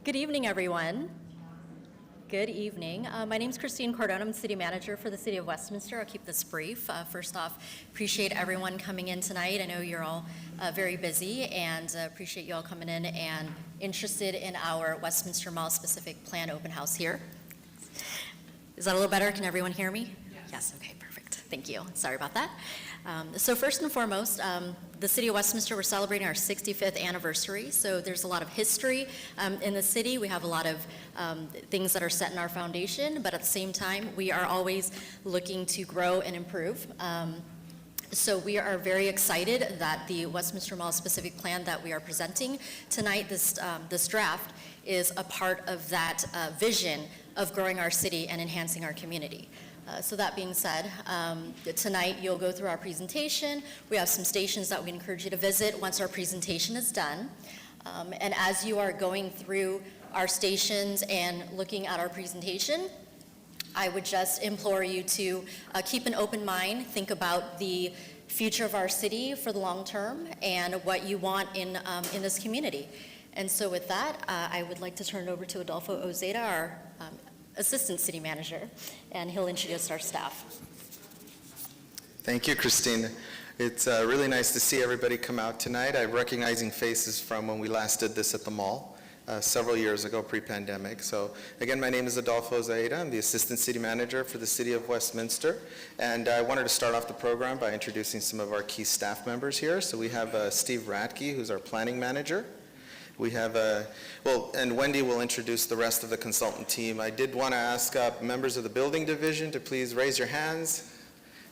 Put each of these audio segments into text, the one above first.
Good evening, everyone. Good evening. My name is Christine Cordone. I'm City Manager for the City of Westminster. I'll keep this brief. First off, appreciate everyone coming in tonight. I know you're all very busy, and appreciate you all coming in and interested in our Westminster Mall specific plan open house here. Is that a little better? Can everyone hear me? Yes, okay, perfect. Thank you. Sorry about that. So first and foremost, the City of Westminster, we're celebrating our 65th anniversary, so there's a lot of history in the city. We have a lot of things that are set in our foundation, but at the same time, we are always looking to grow and improve. So we are very excited that the Westminster Mall specific plan that we are presenting tonight, this draft, is a part of that vision of growing our city and enhancing our community. So that being said, tonight you'll go through our presentation. We have some stations that we encourage you to visit once our presentation is done. And as you are going through our stations and looking at our presentation, I would just implore you to keep an open mind, think about the future of our city for the long term and what you want in this community. And so with that, I would like to turn it over to Adolfo Ozeda, our Assistant City Manager, and he'll introduce our staff. Thank you, Christine. It's really nice to see everybody come out tonight. I'm recognizing faces from when we last did this at the mall several years ago, pre-pandemic. So again, my name is Adolfo Ozeda. I'm the Assistant City Manager for the City of Westminster. And I wanted to start off the program by introducing some of our key staff members here. So we have Steve Radke, who's our Planning Manager. We have, and Wendy will introduce the rest of the consultant team. I did want to ask members of the building division to please raise your hands.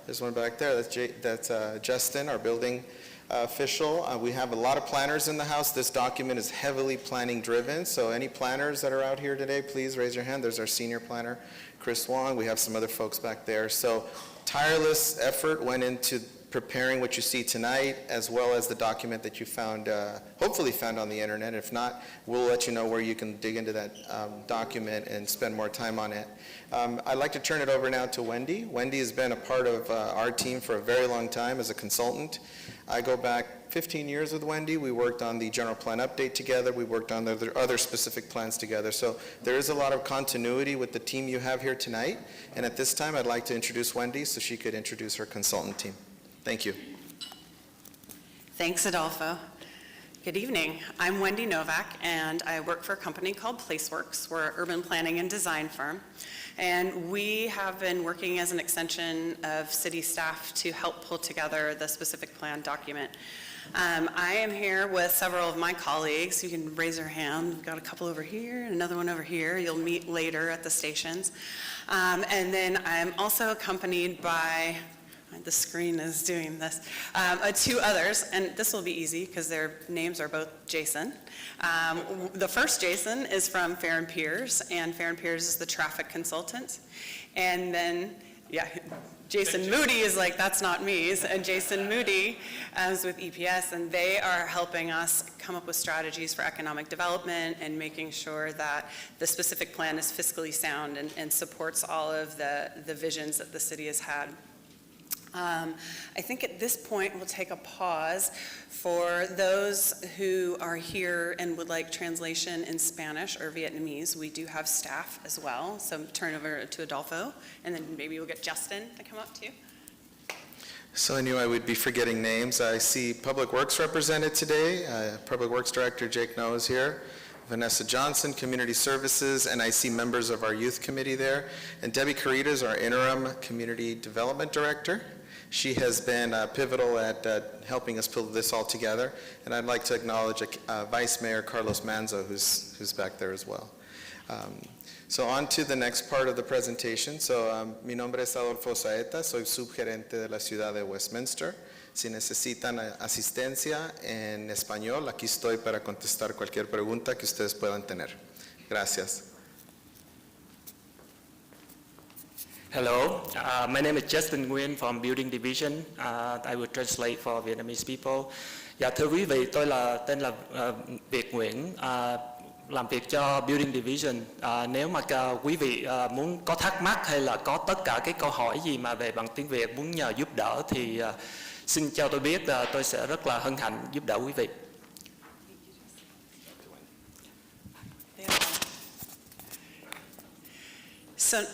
There's one back there, that's Justin, our building official. We have a lot of planners in the house. This document is heavily planning driven, so any planners that are out here today, please raise your hand. There's our senior planner, Chris Wong. We have some other folks back there. So tireless effort went into preparing what you see tonight, as well as the document that you found, hopefully found on the internet. If not, we'll let you know where you can dig into that document and spend more time on it. I'd like to turn it over now to Wendy. Wendy has been a part of our team for a very long time as a consultant. I go back 15 years with Wendy. We worked on the general plan update together. We worked on the other specific plans together. So there is a lot of continuity with the team you have here tonight. And at this time, I'd like to introduce Wendy so she could introduce her consultant team. Thank you. Thanks, Adolfo. Good evening. I'm Wendy Novak, and I work for a company called PlaceWorks. We're an urban planning and design firm, and we have been working as an extension of city staff to help pull together the specific plan document. I am here with several of my colleagues. You can raise your hand. We've got a couple over here and another one over here. You'll meet later at the stations. And then I'm also accompanied by, the screen is doing this, two others, and this will be easy because their names are both Jason. The first Jason is from Fair and Piers, and Fair and Piers is the traffic consultant. And then, yeah, Jason Moody is like, that's not me, and Jason Moody is with EPS, and they are helping us come up with strategies for economic development and making sure that the specific plan is fiscally sound and supports all of the visions that the city has had. I think at this point we'll take a pause for those who are here and would like translation in Spanish or Vietnamese. We do have staff as well, so turn over to Adolfo, and then maybe we'll get Justin to come up too. So I knew I would be forgetting names. I see Public Works represented today. Public Works Director Jake Noah is here. Vanessa Johnson, Community Services, and I see members of our Youth Committee there. And Debbie Carita is our Interim Community Development Director. She has been pivotal at helping us pull this all together. And I'd like to acknowledge Vice Mayor Carlos Manzo, who's back there as well. So on to the next part of the presentation. So mi nombre es Adolfo Saeta, soy subgerente de la ciudad de Westminster. Si necesitan asistencia en español, aquí estoy para contestar cualquier pregunta que ustedes puedan tener. Gracias. Hello, my name is Justin Nguyen from Building Division. I will translate for Vietnamese people. Dạ thưa quý vị, tôi tên là Việt Nguyễn, làm việc cho Building Division. Nếu mà quý vị muốn có thắc mắc hay là có tất cả cái câu hỏi gì mà về bằng tiếng Việt muốn nhờ giúp đỡ thì xin cho tôi biết, tôi sẽ rất là hân hạnh giúp đỡ quý vị. So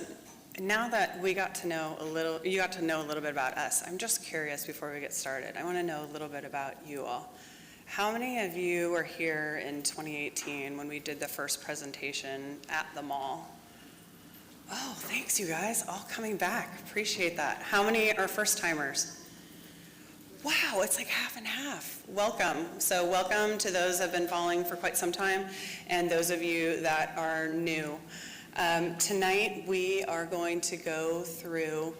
now that we got to know you got to know a little bit about us, I'm just curious before we get started. I want to know a little bit about you all. How many of you were here in 2018 when we did the first presentation at the mall? Oh, thanks you guys, all coming back. Appreciate that. How many are first timers? Wow, it's like half and half. Welcome. So welcome to those that have been following for quite some time and those of you that are new. Tonight we are going to go through,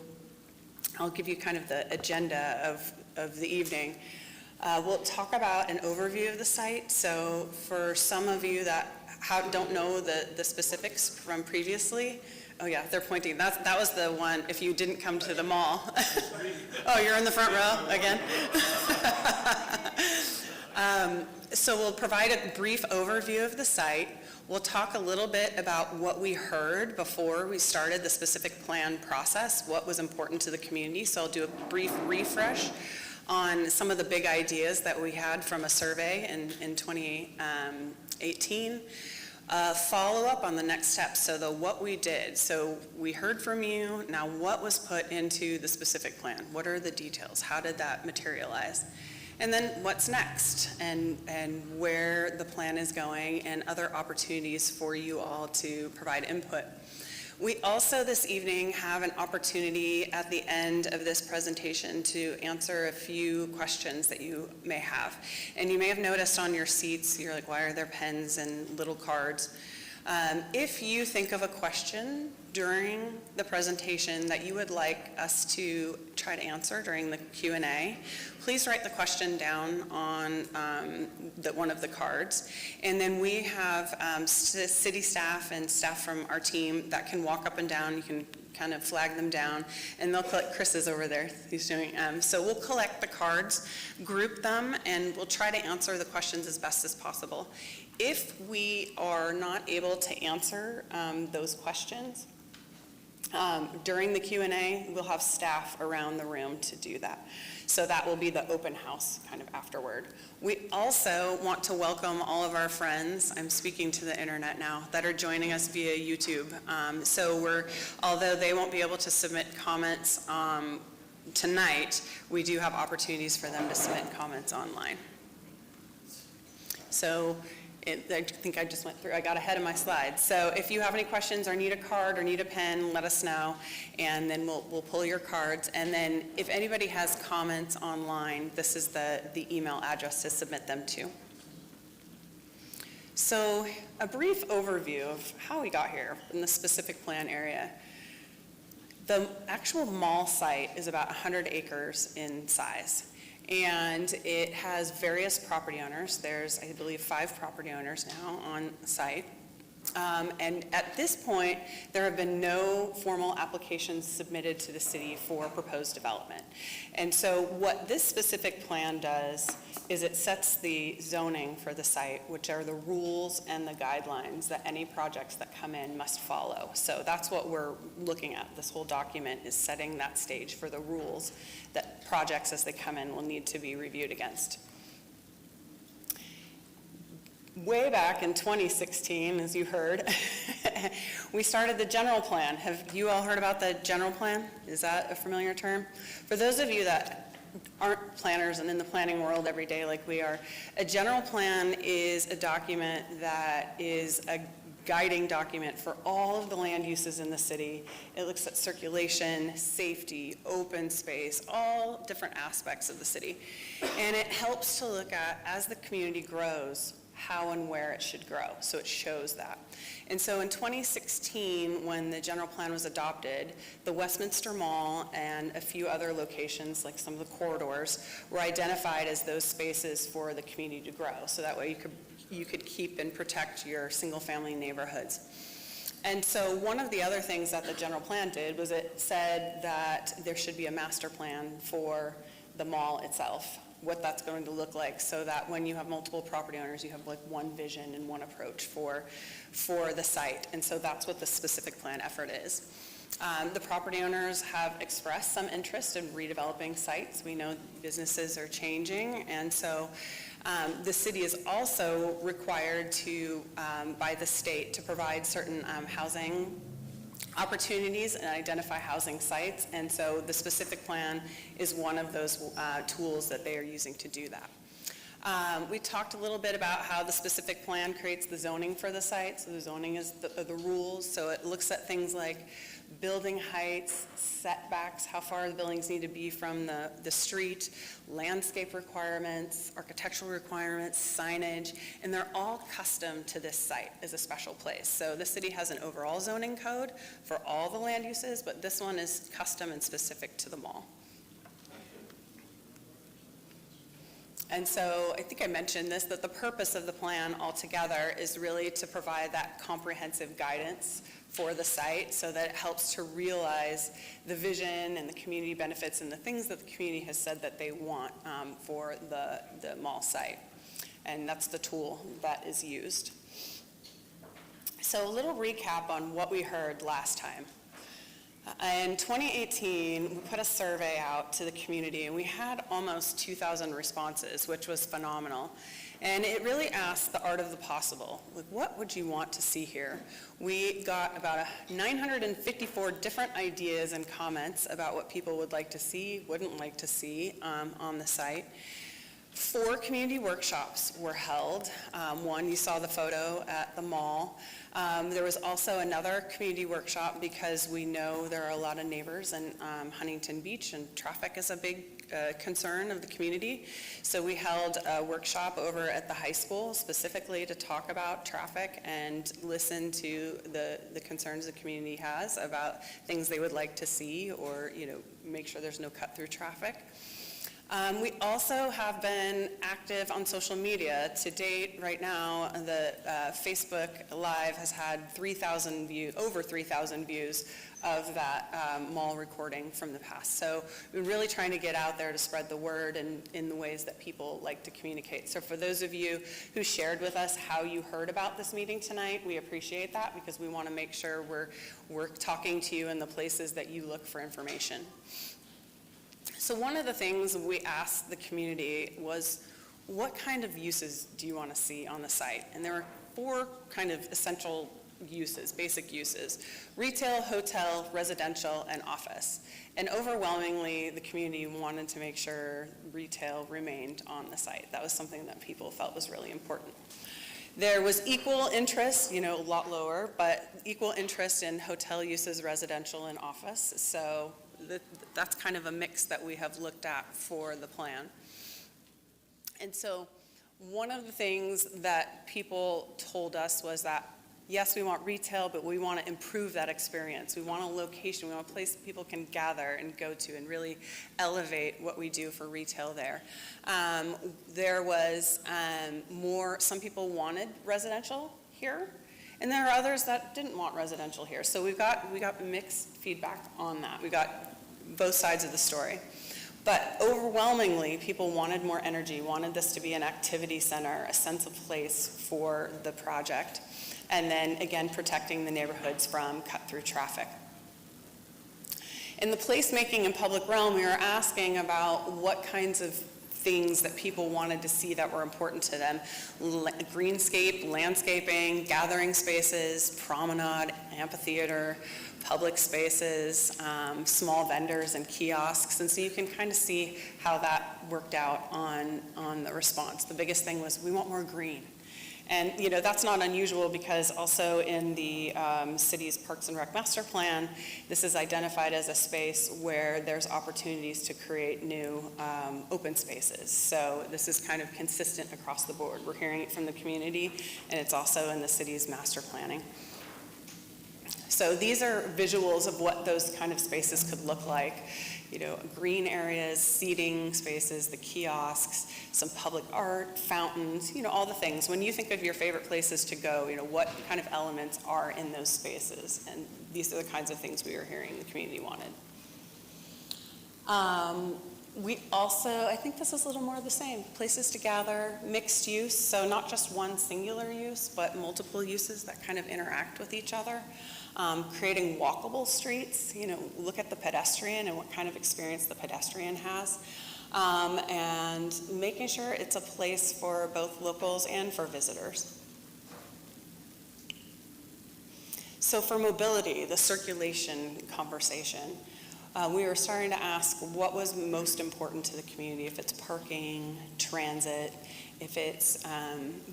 I'll give you kind of the agenda of the evening. We'll talk about an overview of the site. So for some of you that don't know the specifics from previously, oh yeah, they're pointing. That was the one, if you didn't come to the mall. Oh, you're in the front row again? So we'll provide a brief overview of the site. We'll talk a little bit about what we heard before we started the specific plan process, what was important to the community. So I'll do a brief refresh on some of the big ideas that we had from a survey in 2018. Follow up on the next steps, so what we did. So we heard from you, now what was put into the specific plan? What are the details? How did that materialize? And then what's next, and where the plan is going, and other opportunities for you all to provide input. We also this evening have an opportunity at the end of this presentation to answer a few questions that you may have. And you may have noticed on your seats, you're like, why are there pens and little cards? If you think of a question during the presentation that you would like us to try to answer during the Q&A, please write the question down on one of the cards. And then we have city staff and staff from our team that can walk up and down. You can kind of flag them down, and they'll collect. Chris is over there. He's doing. So we'll collect the cards, group them, and we'll try to answer the questions as best as possible. If we are not able to answer those questions, during the Q&A, we'll have staff around the room to do that. So that will be the open house kind of afterward. We also want to welcome all of our friends, I'm speaking to the internet now, that are joining us via YouTube. Although they won't be able to submit comments tonight, we do have opportunities for them to submit comments online. So I think I just went through, I got ahead of my slides. So if you have any questions or need a card or need a pen, let us know, and then we'll pull your cards. And then if anybody has comments online, this is the email address to submit them to. So a brief overview of how we got here in the specific plan area. The actual mall site is about 100 acres in size. And it has various property owners. There's, I believe, 5 property owners now on site. And at this point, there have been no formal applications submitted to the city for proposed development. And so what this specific plan does is it sets the zoning for the site, which are the rules and the guidelines that any projects that come in must follow. So that's what we're looking at. This whole document is setting that stage for the rules that projects as they come in will need to be reviewed against. Way back in 2016, as you heard, we started the general plan. Have you all heard about the general plan? Is that a familiar term? For those of you that aren't planners and in the planning world every day like we are, a general plan is a document that is a guiding document for all of the land uses in the city. It looks at circulation, safety, open space, all different aspects of the city. And it helps to look at, as the community grows, how and where it should grow. So it shows that. And so in 2016, when the general plan was adopted, the Westminster Mall and a few other locations, like some of the corridors, were identified as those spaces for the community to grow. So that way you could keep and protect your single-family neighborhoods. And so one of the other things that the general plan did was it said that there should be a master plan for the mall itself, what that's going to look like, so that when you have multiple property owners, you have like one vision and one approach for the site. And so that's what the specific plan effort is. The property owners have expressed some interest in redeveloping sites. We know businesses are changing, and so the city is also required to, by the state, to provide certain housing opportunities and identify housing sites, and so the specific plan is one of those tools that they are using to do that. We talked a little bit about how the specific plan creates the zoning for the site. So the zoning is the rules, so it looks at things like building heights, setbacks, how far the buildings need to be from the street, landscape requirements, architectural requirements, signage, and they're all custom to this site as a special place. So the city has an overall zoning code for all the land uses, but this one is custom and specific to the mall. And so I think I mentioned this, that the purpose of the plan altogether is really to provide that comprehensive guidance for the site so that it helps to realize the vision and the community benefits and the things that the community has said that they want for the mall site. And that's the tool that is used. So a little recap on what we heard last time. In 2018, we put a survey out to the community, and we had almost 2,000 responses, which was phenomenal. And it really asked the art of the possible. Like, what would you want to see here? We got about 954 different ideas and comments about what people would like to see, wouldn't like to see on the site. 4 community workshops were held. One, you saw the photo at the mall. There was also another community workshop because we know there are a lot of neighbors in Huntington Beach, and traffic is a big concern of the community. So we held a workshop over at the high school specifically to talk about traffic and listen to the concerns the community has about things they would like to see, or make sure there's no cut-through traffic. We also have been active on social media. To date, right now, the Facebook Live has had over 3,000 views of that mall recording from the past. So we're really trying to get out there to spread the word in the ways that people like to communicate. So for those of you who shared with us how you heard about this meeting tonight, we appreciate that because we want to make sure we're talking to you in the places that you look for information. So one of the things we asked the community was, what kind of uses do you want to see on the site? And there were 4 kind of essential uses, basic uses: retail, hotel, residential, and office. And overwhelmingly, the community wanted to make sure retail remained on the site. That was something that people felt was really important. There was equal interest, a lot lower, but equal interest in hotel uses, residential, and office. So that's kind of a mix that we have looked at for the plan. And so one of the things that people told us was that, yes, we want retail, but we want to improve that experience. We want a location, we want a place people can gather and go to and really elevate what we do for retail there. There was some people wanted residential here, and there are others that didn't want residential here. So we got mixed feedback on that. We got both sides of the story. But overwhelmingly, people wanted more energy, wanted this to be an activity center, a sense of place for the project, and then again protecting the neighborhoods from cut-through traffic. In the placemaking and public realm, we were asking about what kinds of things that people wanted to see that were important to them: greenscape, landscaping, gathering spaces, promenade, amphitheater, public spaces, small vendors and kiosks. And so you can kind of see how that worked out on the response. The biggest thing was, we want more green. And that's not unusual because also in the city's Parks and Rec Master Plan, this is identified as a space where there's opportunities to create new open spaces. So this is kind of consistent across the board. We're hearing it from the community, and it's also in the city's master planning. So these are visuals of what those kind of spaces could look like. Green areas, seating spaces, the kiosks, some public art, fountains, all the things. When you think of your favorite places to go, what kind of elements are in those spaces? And these are the kinds of things we were hearing the community wanted. We also, I think this is a little more of the same, places to gather, mixed use, so not just one singular use, but multiple uses that kind of interact with each other. Creating walkable streets, look at the pedestrian and what kind of experience the pedestrian has, and making sure it's a place for both locals and for visitors. So for mobility, the circulation conversation, we were starting to ask what was most important to the community, if it's parking, transit, if it's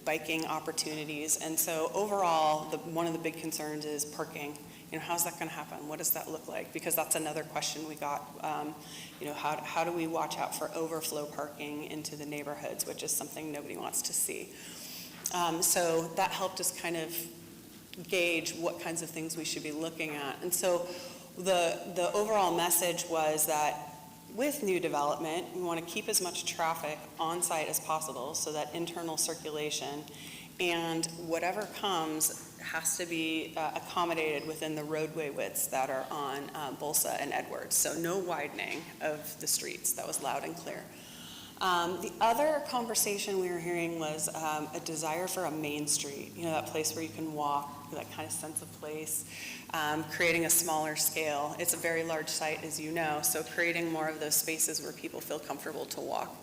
biking opportunities. And so overall, one of the big concerns is parking. How's that going to happen? What does that look like? Because that's another question we got. How do we watch out for overflow parking into the neighborhoods, which is something nobody wants to see. So that helped us kind of gauge what kinds of things we should be looking at. And so the overall message was that with new development, we want to keep as much traffic on site as possible so that internal circulation and whatever comes has to be accommodated within the roadway widths that are on Bolsa and Edwards. So no widening of the streets. That was loud and clear. The other conversation we were hearing was a desire for a main street, that place where you can walk, that kind of sense of place, creating a smaller scale. It's a very large site, as you know, so creating more of those spaces where people feel comfortable to walk.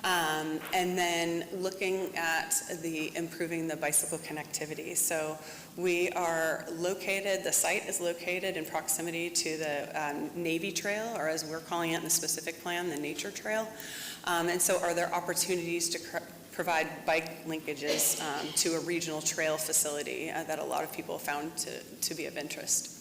And then looking at improving the bicycle connectivity. So we are located, the site is located in proximity to the Navy Trail, or as we're calling it in the specific plan, the Nature Trail. And so are there opportunities to provide bike linkages to a regional trail facility that a lot of people found to be of interest?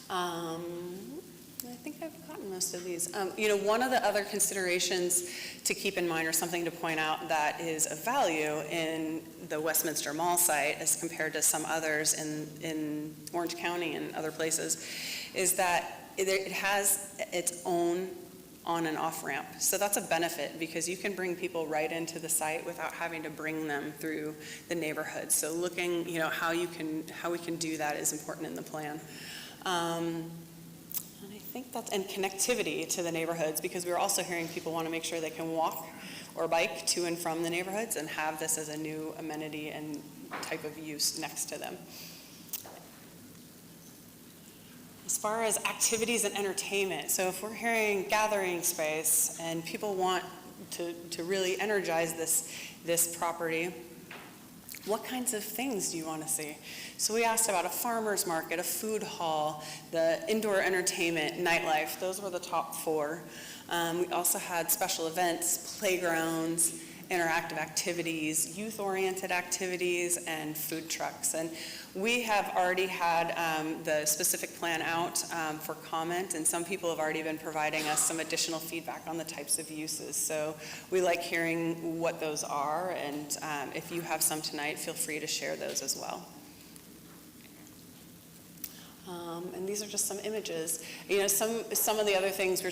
I think I've gotten most of these. One of the other considerations to keep in mind, or something to point out that is of value in the Westminster Mall site as compared to some others in Orange County and other places, is that it has its own on and off ramp. So that's a benefit because you can bring people right into the site without having to bring them through the neighborhood. So looking, how we can do that is important in the plan. And connectivity to the neighborhoods, because we're also hearing people want to make sure they can walk or bike to and from the neighborhoods and have this as a new amenity and type of use next to them. As far as activities and entertainment, so if we're hearing gathering space and people want to really energize this property, what kinds of things do you want to see? So we asked about a farmer's market, a food hall, the indoor entertainment, nightlife. Those were the top 4. We also had special events, playgrounds, interactive activities, youth-oriented activities, and food trucks. And we have already had the specific plan out for comment, and some people have already been providing us some additional feedback on the types of uses. So we like hearing what those are, and if you have some tonight, feel free to share those as well. And these are just some images. Some of the other things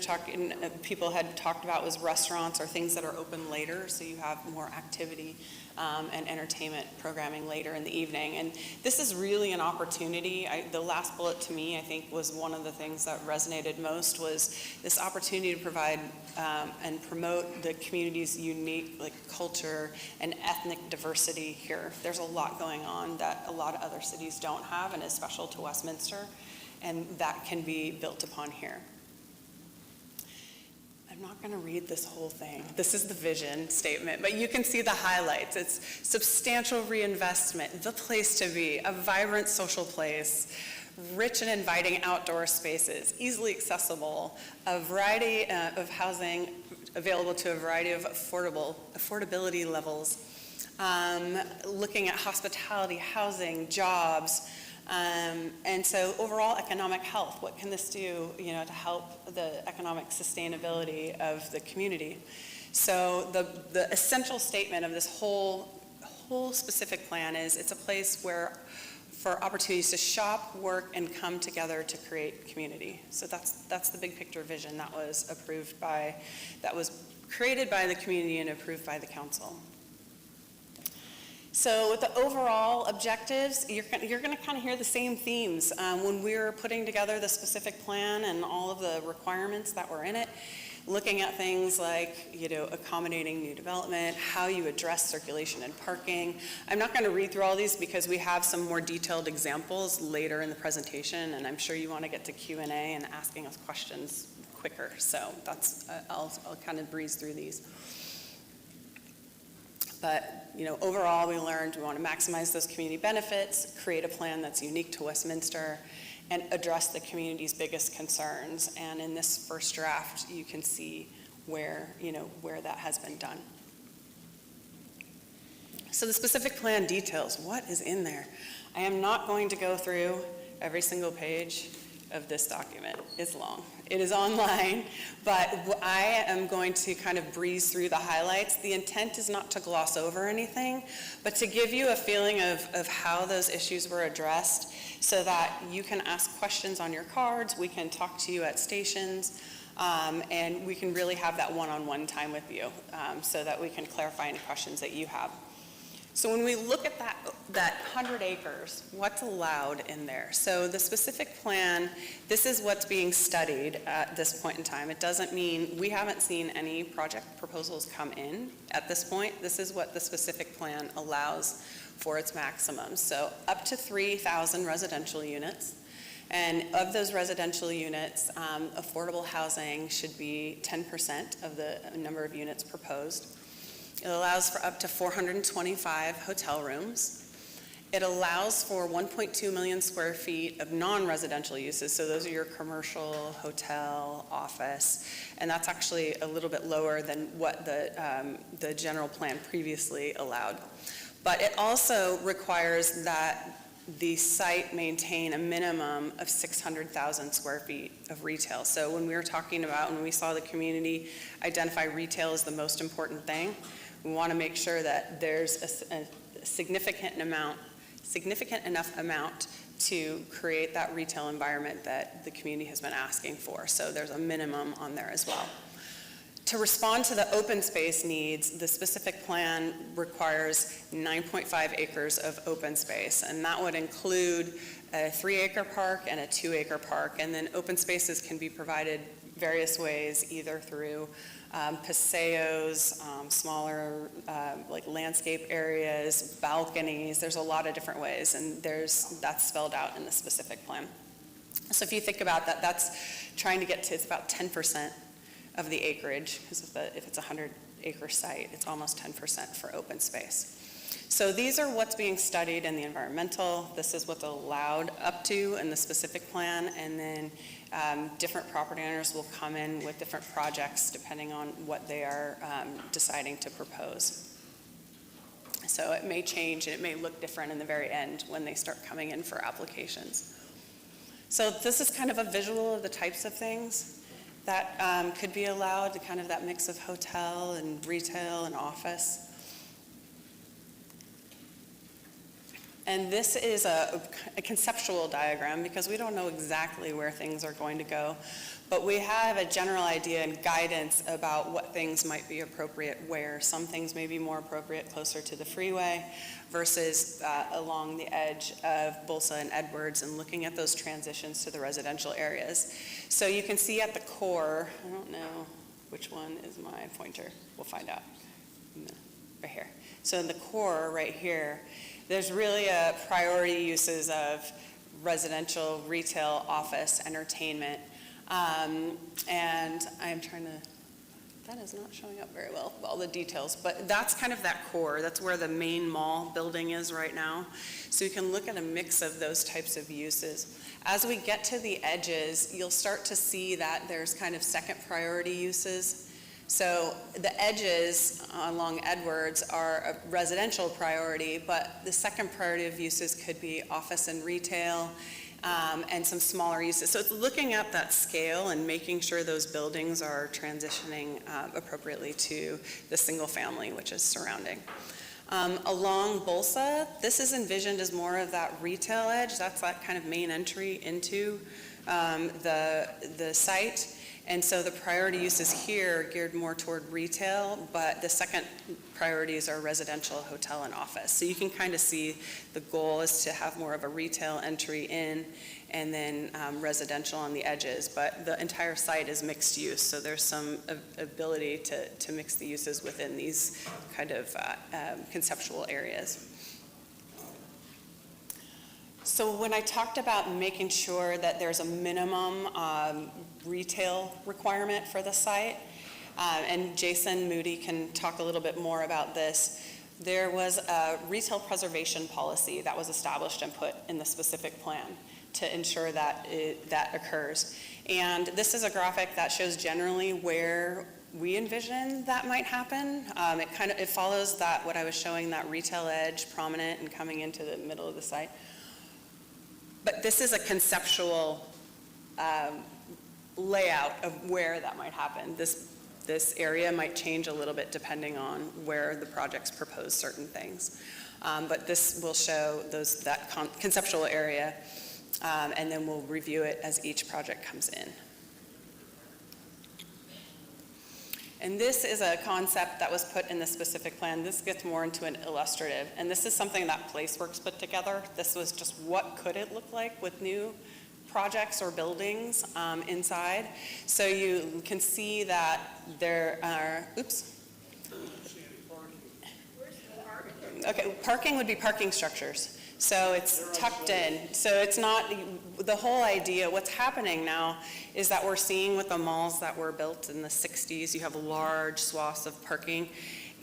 people had talked about was restaurants or things that are open later, so you have more activity and entertainment programming later in the evening. And this is really an opportunity. The last bullet to me, I think, was one of the things that resonated most, was this opportunity to provide and promote the community's unique culture and ethnic diversity here. There's a lot going on that a lot of other cities don't have and is special to Westminster, and that can be built upon here. I'm not going to read this whole thing. This is the vision statement, but you can see the highlights. It's substantial reinvestment, the place to be, a vibrant social place, rich and inviting outdoor spaces, easily accessible, a variety of housing available to a variety of affordability levels, looking at hospitality, housing, jobs, and so overall economic health. What can this do, to help the economic sustainability of the community? So the essential statement of this whole specific plan is it's a place for opportunities to shop, work, and come together to create community. So that's the big picture vision that was created by the community and approved by the council. So with the overall objectives, you're going to kind of hear the same themes. When we were putting together the specific plan and all of the requirements that were in it, looking at things like, accommodating new development, how you address circulation and parking. I'm not going to read through all these because we have some more detailed examples later in the presentation, and I'm sure you want to get to Q&A and asking us questions quicker. So I'll kind of breeze through these. But, overall, we learned we want to maximize those community benefits, create a plan that's unique to Westminster, and address the community's biggest concerns. And in this first draft, you can see where that has been done. So the specific plan details, what is in there? I am not going to go through every single page of this document. It's long. It is online, but I am going to kind of breeze through the highlights. The intent is not to gloss over anything, but to give you a feeling of how those issues were addressed so that you can ask questions on your cards, we can talk to you at stations, and we can really have that one-on-one time with you so that we can clarify any questions that you have. So when we look at that 100 acres, what's allowed in there? So the specific plan, this is what's being studied at this point in time. It doesn't mean, we haven't seen any project proposals come in at this point. This is what the specific plan allows for its maximum. So up to 3,000 residential units. And of those residential units, affordable housing should be 10% of the number of units proposed. It allows for up to 425 hotel rooms. It allows for 1.2 million square feet of non-residential uses, so those are your commercial, hotel, office, and that's actually a little bit lower than what the general plan previously allowed. But it also requires that the site maintain a minimum of 600,000 square feet of retail. So when we were talking about, when we saw the community identify retail as the most important thing, we want to make sure that there's a significant enough amount to create that retail environment that the community has been asking for. So there's a minimum on there as well. To respond to the open space needs, the specific plan requires 9.5 acres of open space, and that would include a 3-acre park and a 2-acre park. And then open spaces can be provided various ways, either through paseos, smaller like landscape areas, balconies. There's a lot of different ways, and that's spelled out in the specific plan. So if you think about that, that's trying to get to, it's about 10% of the acreage, because if it's a 100-acre site, it's almost 10% for open space. So these are what's being studied in the environmental. This is what's allowed up to in the specific plan, and then different property owners will come in with different projects depending on what they are deciding to propose. So it may change and it may look different in the very end when they start coming in for applications. So this is kind of a visual of the types of things that could be allowed, kind of that mix of hotel and retail and office. And this is a conceptual diagram because we don't know exactly where things are going to go, but we have a general idea and guidance about what things might be appropriate where. Some things may be more appropriate closer to the freeway versus along the edge of Bolsa and Edwards, and looking at those transitions to the residential areas. So you can see at the core, I don't know which one is my pointer, we'll find out, right here. So in the core right here, there's really a priority uses of residential, retail, office, entertainment. And I'm trying to, that is not showing up very well, all the details, but that's kind of that core. That's where the main mall building is right now. So you can look at a mix of those types of uses. As we get to the edges, you'll start to see that there's kind of second priority uses. So the edges along Edwards are a residential priority, but the second priority of uses could be office and retail, and some smaller uses. So it's looking at that scale and making sure those buildings are transitioning appropriately to the single family, which is surrounding. Along Bolsa, this is envisioned as more of that retail edge. That's that kind of main entry into the site. And so the priority uses here are geared more toward retail, but the second priorities are residential, hotel, and office. So you can kind of see the goal is to have more of a retail entry in and then residential on the edges, but the entire site is mixed use, so there's some ability to mix the uses within these kind of conceptual areas. So when I talked about making sure that there's a minimum retail requirement for the site, and Jason Moody can talk a little bit more about this, there was a retail preservation policy that was established and put in the specific plan to ensure that that occurs. And this is a graphic that shows generally where we envision that might happen. It follows that, what I was showing, that retail edge prominent and coming into the middle of the site. But this is a conceptual layout of where that might happen. This area might change a little bit depending on where the projects propose certain things. But this will show that conceptual area, and then we'll review it as each project comes in. And this is a concept that was put in the specific plan. This gets more into an illustrative, and this is something that PlaceWorks put together. This was just what could it look like with new projects or buildings inside. So you can see that there are, Okay, parking would be parking structures. So it's tucked in. So it's not, the whole idea, what's happening now is that we're seeing with the malls that were built in the 60s, you have large swaths of parking,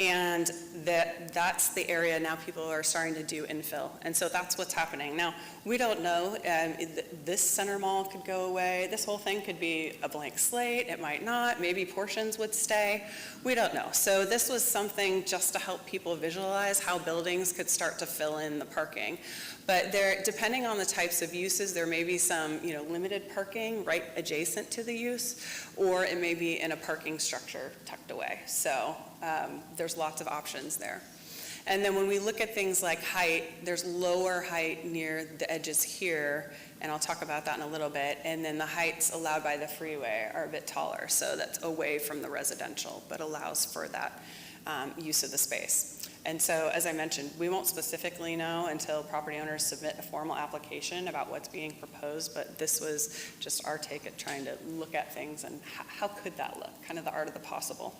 and that's the area now people are starting to do infill. And so that's what's happening. Now, we don't know, this center mall could go away, this whole thing could be a blank slate, it might not, maybe portions would stay, we don't know. So this was something just to help people visualize how buildings could start to fill in the parking. But depending on the types of uses, there may be some limited parking right adjacent to the use, or it may be in a parking structure tucked away. So there's lots of options there. And then when we look at things like height, there's lower height near the edges here, and I'll talk about that in a little bit. And then the heights allowed by the freeway are a bit taller, so that's away from the residential, but allows for that use of the space. And so, as I mentioned, we won't specifically know until property owners submit a formal application about what's being proposed, but this was just our take at trying to look at things and how could that look, kind of the art of the possible.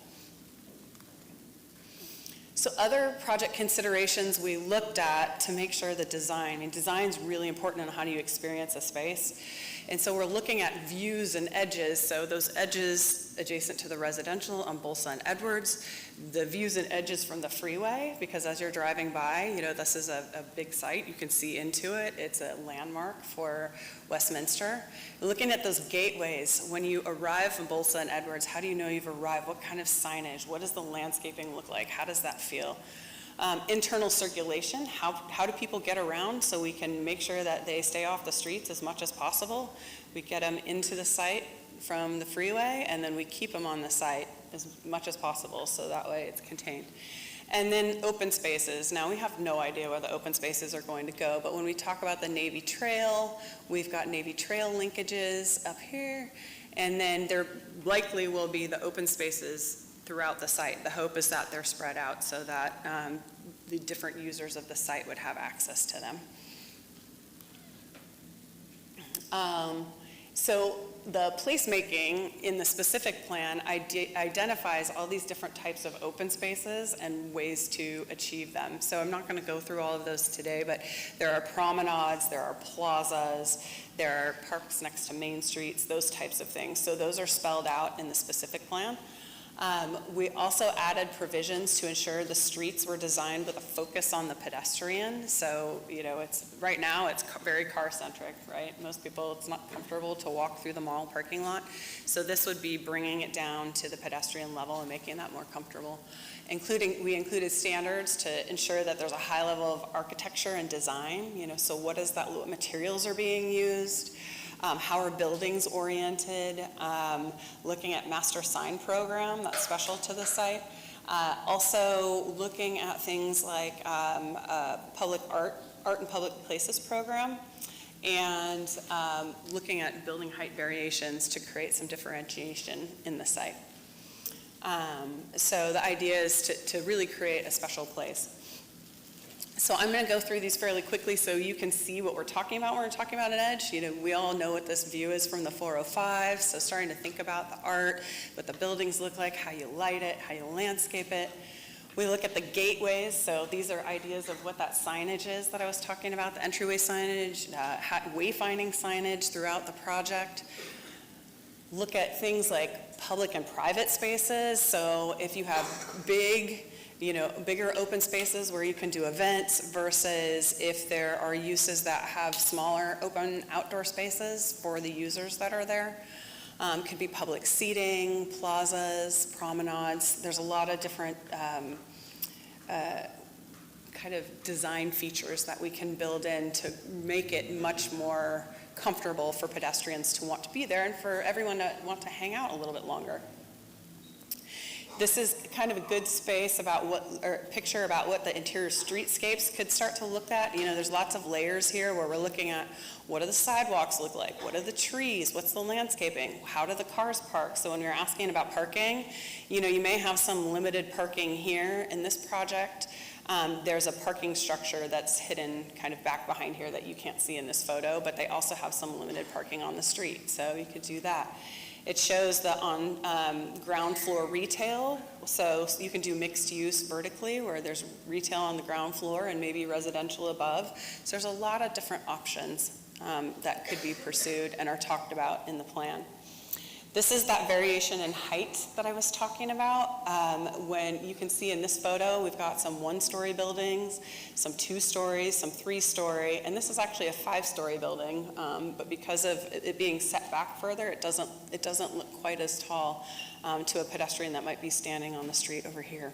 So other project considerations we looked at to make sure the design, design's really important in how do you experience a space. And so we're looking at views and edges, so those edges adjacent to the residential on Bolsa and Edwards, the views and edges from the freeway, because as you're driving by, this is a big site, you can see into it, it's a landmark for Westminster. Looking at those gateways, when you arrive from Bolsa and Edwards, how do you know you've arrived? What kind of signage? What does the landscaping look like? How does that feel? Internal circulation, how do people get around so we can make sure that they stay off the streets as much as possible? We get them into the site from the freeway, and then we keep them on the site as much as possible so that way it's contained. And then open spaces. Now we have no idea where the open spaces are going to go, but when we talk about the Navy Trail, we've got Navy Trail linkages up here, and then there likely will be the open spaces throughout the site. The hope is that they're spread out so that the different users of the site would have access to them. So the placemaking in the specific plan identifies all these different types of open spaces and ways to achieve them. So I'm not going to go through all of those today, but there are promenades, there are plazas, there are parks next to main streets, those types of things. So those are spelled out in the specific plan. We also added provisions to ensure the streets were designed with a focus on the pedestrian. So, right now it's very car-centric, right? Most people, it's not comfortable to walk through the mall parking lot. So this would be bringing it down to the pedestrian level and making that more comfortable. We included standards to ensure that there's a high level of architecture and design. So what materials are being used? How are buildings oriented? Looking at master sign program that's special to the site. Also looking at things like public art and public places program, and looking at building height variations to create some differentiation in the site. So the idea is to really create a special place. So I'm going to go through these fairly quickly so you can see what we're talking about when we're talking about an edge. We all know what this view is from the 405, so starting to think about the art, what the buildings look like, how you light it, how you landscape it. We look at the gateways, so these are ideas of what that signage is that I was talking about, the entryway signage, wayfinding signage throughout the project. Look at things like public and private spaces, so if you have big bigger open spaces where you can do events versus if there are uses that have smaller open outdoor spaces for the users that are there. Could be public seating, plazas, promenades. There's a lot of different kind of design features that we can build in to make it much more comfortable for pedestrians to want to be there and for everyone to want to hang out a little bit longer. This is kind of a good space picture about what the interior streetscapes could start to look at. There's lots of layers here where we're looking at what do the sidewalks look like? What are the trees? What's the landscaping? How do the cars park? So when you're asking about parking, you may have some limited parking here in this project. There's a parking structure that's hidden kind of back behind here that you can't see in this photo, but they also have some limited parking on the street, so you could do that. It shows the ground floor retail, so you can do mixed use vertically where there's retail on the ground floor and maybe residential above. So there's a lot of different options that could be pursued and are talked about in the plan. This is that variation in height that I was talking about. When you can see in this photo, we've got some one-story buildings, some 2 stories, some 3-story, and this is actually a 5-story building, but because of it being set back further, it doesn't look quite as tall to a pedestrian that might be standing on the street over here.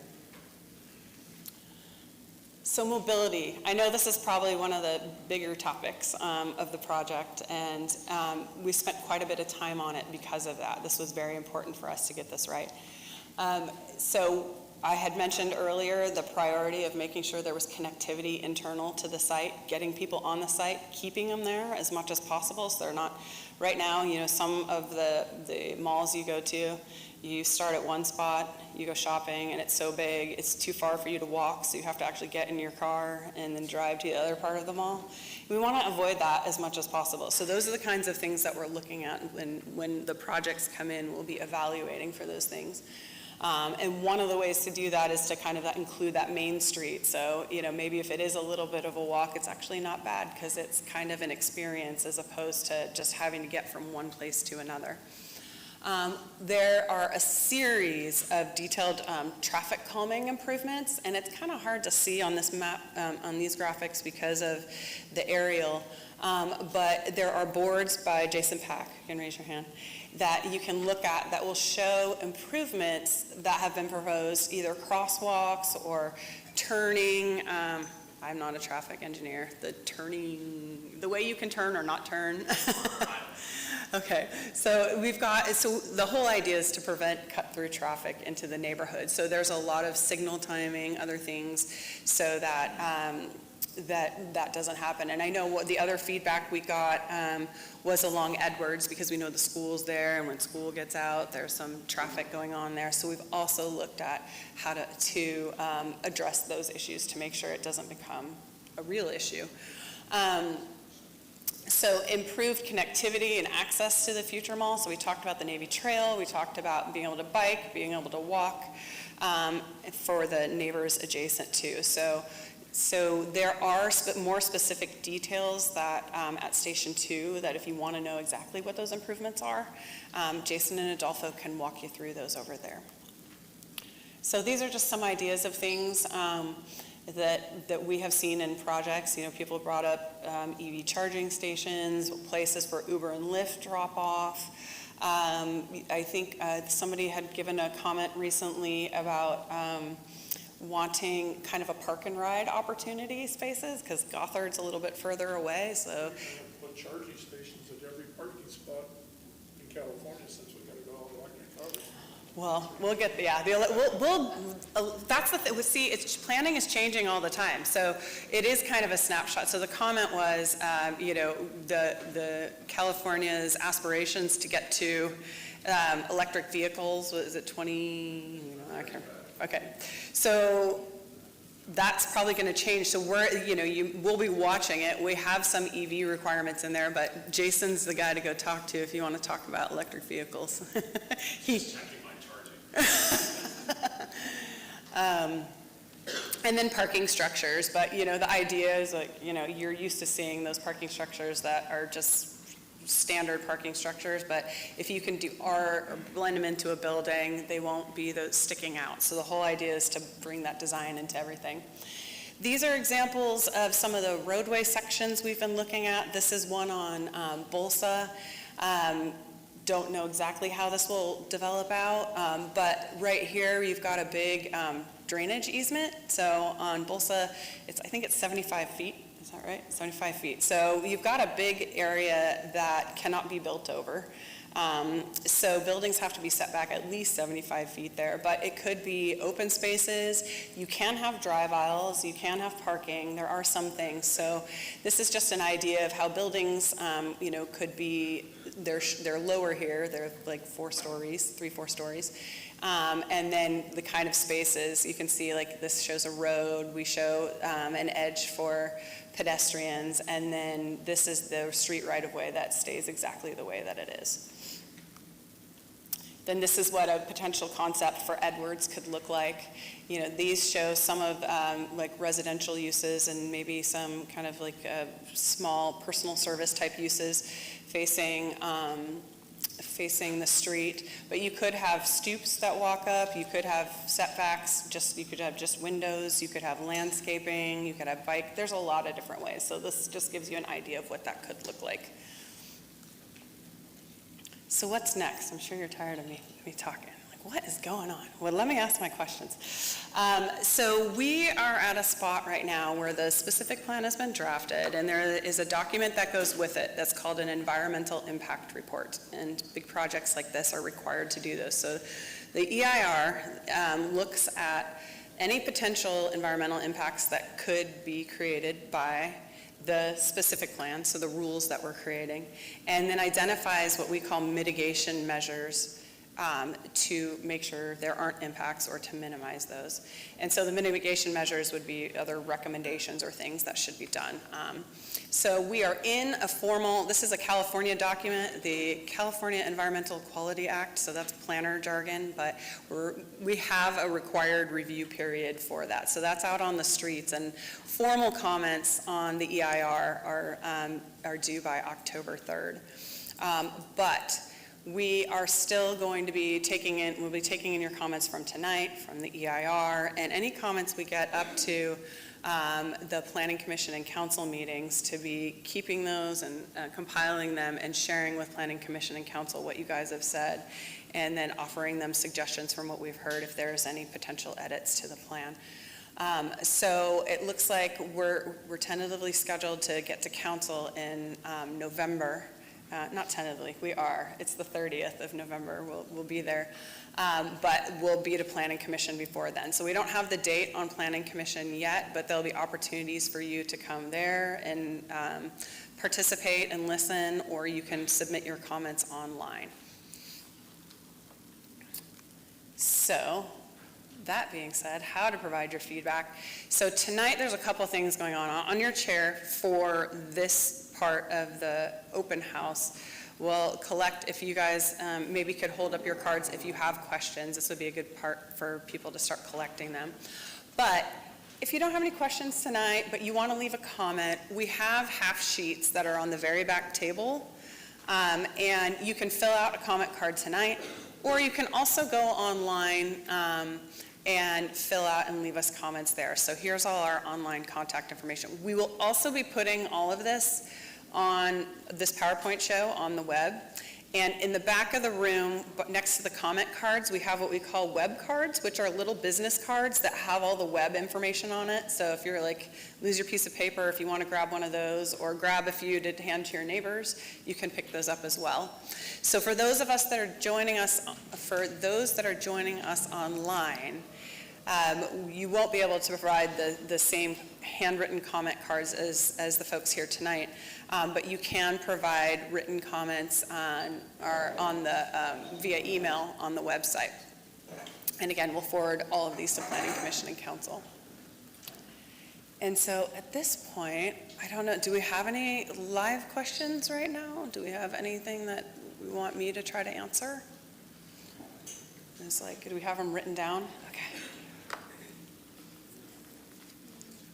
So mobility, I know this is probably one of the bigger topics of the project, and we spent quite a bit of time on it because of that. This was very important for us to get this right. So I had mentioned earlier the priority of making sure there was connectivity internal to the site, getting people on the site, keeping them there as much as possible so they're not, right now, some of the malls you go to, you start at one spot, you go shopping, and it's so big, it's too far for you to walk, so you have to actually get in your car and then drive to the other part of the mall. We want to avoid that as much as possible. So those are the kinds of things that we're looking at when the projects come in, we'll be evaluating for those things. And one of the ways to do that is to kind of include that main street. So, maybe if it is a little bit of a walk, it's actually not bad because it's kind of an experience as opposed to just having to get from one place to another. There are a series of detailed traffic calming improvements, and it's kind of hard to see on this map, on these graphics because of the aerial, but there are boards by Jason Pack, you can raise your hand, that you can look at that will show improvements that have been proposed, either crosswalks or turning. I'm not a traffic engineer. The way you can turn or not turn. Okay, so the whole idea is to prevent cut-through traffic into the neighborhood. So there's a lot of signal timing, other things, so that that doesn't happen. And I know what the other feedback we got was along Edwards, because we know the school's there, and when school gets out, there's some traffic going on there. So we've also looked at how to address those issues to make sure it doesn't become a real issue. So improved connectivity and access to the future mall. So we talked about the Navy Trail. We talked about being able to bike, being able to walk for the neighbors adjacent to. So there are more specific details that at Station 2 that if you want to know exactly what those improvements are, Jason and Adolfo can walk you through those over there. So these are just some ideas of things that we have seen in projects. People brought up EV charging stations, places for Uber and Lyft drop off. I think somebody had given a comment recently about wanting kind of a park and ride opportunity spaces because Gothard's a little bit further away. So put charging stations at every parking spot in California since we got to go all electric cars. Well, we'll get that's the thing. See, planning is changing all the time, so it is kind of a snapshot. So the comment was, the California's aspirations to get to electric vehicles. Was it 20? I can't. Okay, so that's probably going to change. So we'll be watching it. We have some EV requirements in there, but Jason's the guy to go talk to if you want to talk about electric vehicles. And then parking structures, but the idea is you're used to seeing those parking structures that are just standard parking structures, but if you can do art or blend them into a building, they won't be those sticking out. So the whole idea is to bring that design into everything. These are examples of some of the roadway sections we've been looking at. This is one on Bolsa. Don't know exactly how this will develop out, but right here you've got a big drainage easement. So on Bolsa, I think it's 75 feet. Is that right? 75 feet. So you've got a big area that cannot be built over. So buildings have to be set back at least 75 feet there, but it could be open spaces. You can have drive aisles, you can have parking, there are some things. So this is just an idea of how buildings, could be, they're lower here, they're like 4 stories, 3-4 stories. And then the kind of spaces, you can see like this shows a road, we show an edge for pedestrians, and then this is the street right-of-way that stays exactly the way that it is. Then this is what a potential concept for Edwards could look like. These show some of like residential uses and maybe some kind of like small personal service type uses facing the street. But you could have stoops that walk up, you could have setbacks, you could have just windows, you could have landscaping, you could have bike. There's a lot of different ways. So this just gives you an idea of what that could look like. So what's next? I'm sure you're tired of me talking. Like, what is going on? Well, let me ask my questions. So we are at a spot right now where the specific plan has been drafted, and there is a document that goes with it that's called an environmental impact report. And big projects like this are required to do those. So the EIR looks at any potential environmental impacts that could be created by the specific plan, so the rules that we're creating, and then identifies what we call mitigation measures to make sure there aren't impacts or to minimize those. And so the mitigation measures would be other recommendations or things that should be done. So we are in a formal, this is a California document, the California Environmental Quality Act, so that's planner jargon, but we have a required review period for that. So that's out on the streets, and formal comments on the EIR are due by October 3rd. But we are still going to be we'll be taking in your comments from tonight, from the EIR, and any comments we get up to the Planning Commission and Council meetings, to be keeping those and compiling them and sharing with Planning Commission and Council what you guys have said, and then offering them suggestions from what we've heard if there's any potential edits to the plan. So it looks like we're tentatively scheduled to get to Council in November. Not tentatively, we are. It's the 30th of November, we'll be there. But we'll be to Planning Commission before then. So we don't have the date on Planning Commission yet, but there'll be opportunities for you to come there and participate and listen, or you can submit your comments online. So, that being said, how to provide your feedback. So tonight there's a couple things going on your chair for this part of the open house. We'll collect, if you guys maybe could hold up your cards if you have questions. This would be a good part for people to start collecting them. But if you don't have any questions tonight, but you want to leave a comment, we have half sheets that are on the very back table. And you can fill out a comment card tonight, or you can also go online and fill out and leave us comments there. So here's all our online contact information. We will also be putting all of this on this PowerPoint show on the web. And in the back of the room, next to the comment cards, we have what we call web cards, which are little business cards that have all the web information on it. So if you're like, lose your piece of paper, if you want to grab one of those, or grab a few to hand to your neighbors, you can pick those up as well. So for those of us that are joining us, online, you won't be able to provide the same handwritten comment cards as the folks here tonight, but you can provide written comments via email on the website. And again, we'll forward all of these to Planning Commission and Council. And so at this point, I don't know, do we have any live questions right now? Do we have anything that we want me to try to answer? It's like, do we have them written down? Okay.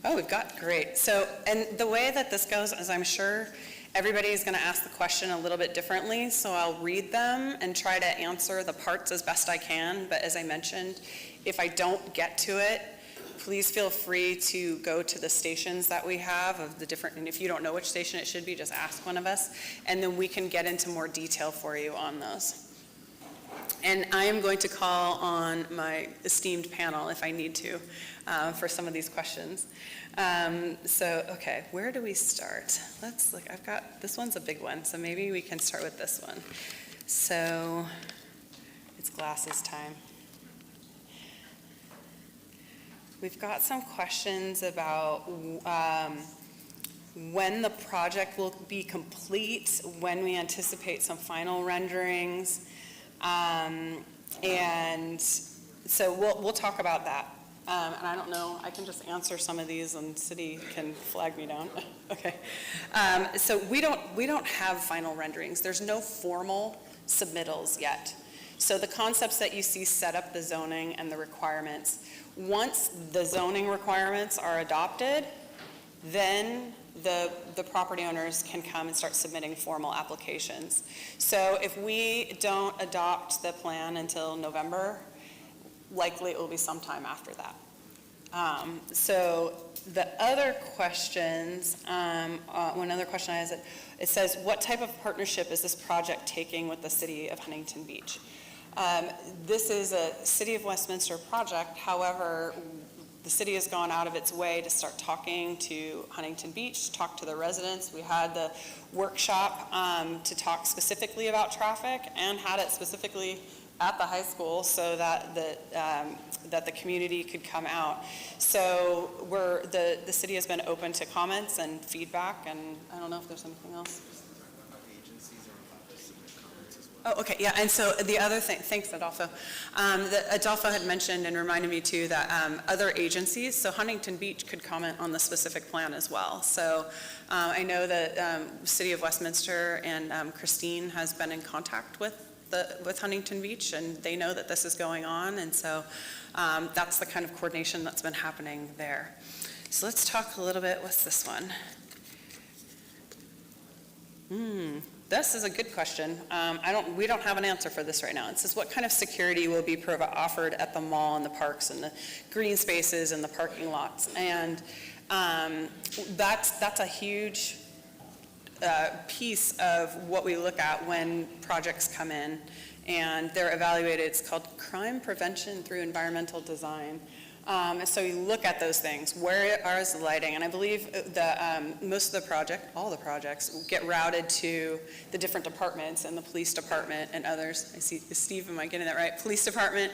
Oh, we've got, great. So, and the way that this goes is I'm sure Everybody is going to ask the question a little bit differently, so I'll read them and try to answer the parts as best I can. But as I mentioned, if I don't get to it, please feel free to go to the stations that we have of the different, and if you don't know which station it should be, just ask one of us, and then we can get into more detail for you on those. And I am going to call on my esteemed panel if I need to for some of these questions. Okay, where do we start? Let's look, this one's a big one, so maybe we can start with this one. So, it's glasses time. We've got some questions about when the project will be complete, when we anticipate some final renderings, and so we'll talk about that. And I don't know, I can just answer some of these and City can flag me down. Okay. So we don't have final renderings. There's no formal submittals yet. So the concepts that you see set up the zoning and the requirements. Once the zoning requirements are adopted, then the property owners can come and start submitting formal applications. So if we don't adopt the plan until November, likely it will be sometime after that. So the other questions, one other question I have is, it says, what type of partnership is this project taking with the City of Huntington Beach? This is a City of Westminster project. However, the city has gone out of its way to start talking to Huntington Beach, talk to the residents. We had the workshop to talk specifically about traffic and had it specifically at the high school so that the community could come out. So the city has been open to comments and feedback, and I don't know if there's anything else. Oh, okay, yeah, and so the other thing, thanks Adolfo. Adolfo had mentioned and reminded me too that other agencies, so Huntington Beach could comment on the specific plan as well. So I know that City of Westminster and Christine has been in contact with Huntington Beach, and they know that this is going on, and so that's the kind of coordination that's been happening there. So let's talk a little bit, what's this one? This is a good question. We don't have an answer for this right now. It says, what kind of security will be offered at the mall and the parks and the green spaces and the parking lots? And that's a huge piece of what we look at when projects come in and they're evaluated. It's called crime prevention through environmental design. So you look at those things. Where is the lighting? And I believe most of all the projects get routed to the different departments and the police department and others. I see, Steve, am I getting that right? Police department,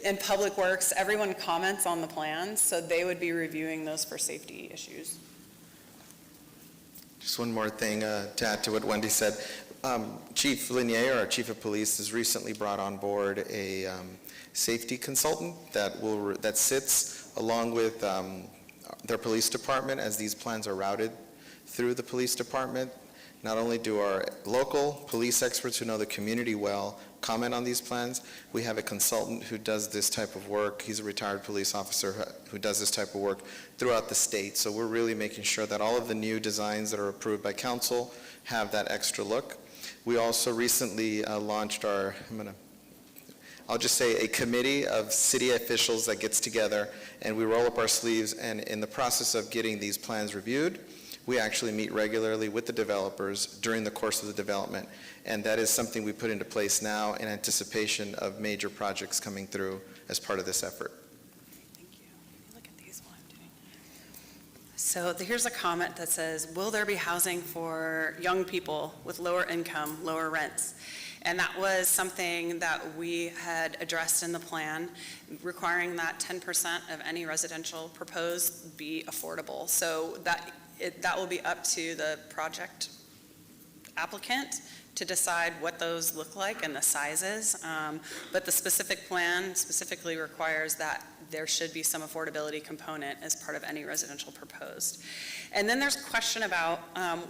and Public Works, everyone comments on the plans, so they would be reviewing those for safety issues. Just one more thing to add to what Wendy said. Chief Linier, our Chief of Police, has recently brought on board a safety consultant that sits along with their police department as these plans are routed through the police department. Not only do our local police experts who know the community well comment on these plans, we have a consultant who does this type of work. He's a retired police officer who does this type of work throughout the state. So we're really making sure that all of the new designs that are approved by council have that extra look. We also recently launched I'll just say a committee of city officials that gets together and we roll up our sleeves, and in the process of getting these plans reviewed, we actually meet regularly with the developers during the course of the development, and that is something we put into place now in anticipation of major projects coming through as part of this effort. Thank you. Look at these while I'm doing. So here's a comment that says, will there be housing for young people with lower income, lower rents? And that was something that we had addressed in the plan, requiring that 10% of any residential proposed be affordable. So that will be up to the project applicant to decide what those look like and the sizes. But the specific plan specifically requires that there should be some affordability component as part of any residential proposed. And then there's a question about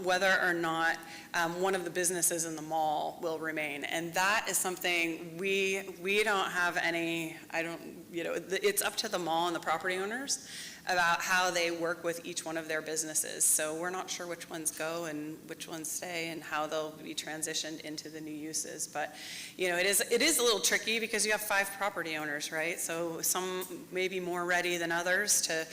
whether or not one of the businesses in the mall will remain. And that is something we don't have any, it's up to the mall and the property owners about how they work with each one of their businesses. So we're not sure which ones go and which ones stay and how they'll be transitioned into the new uses. But, it is a little tricky because you have 5 property owners, right? So some may be more ready than others to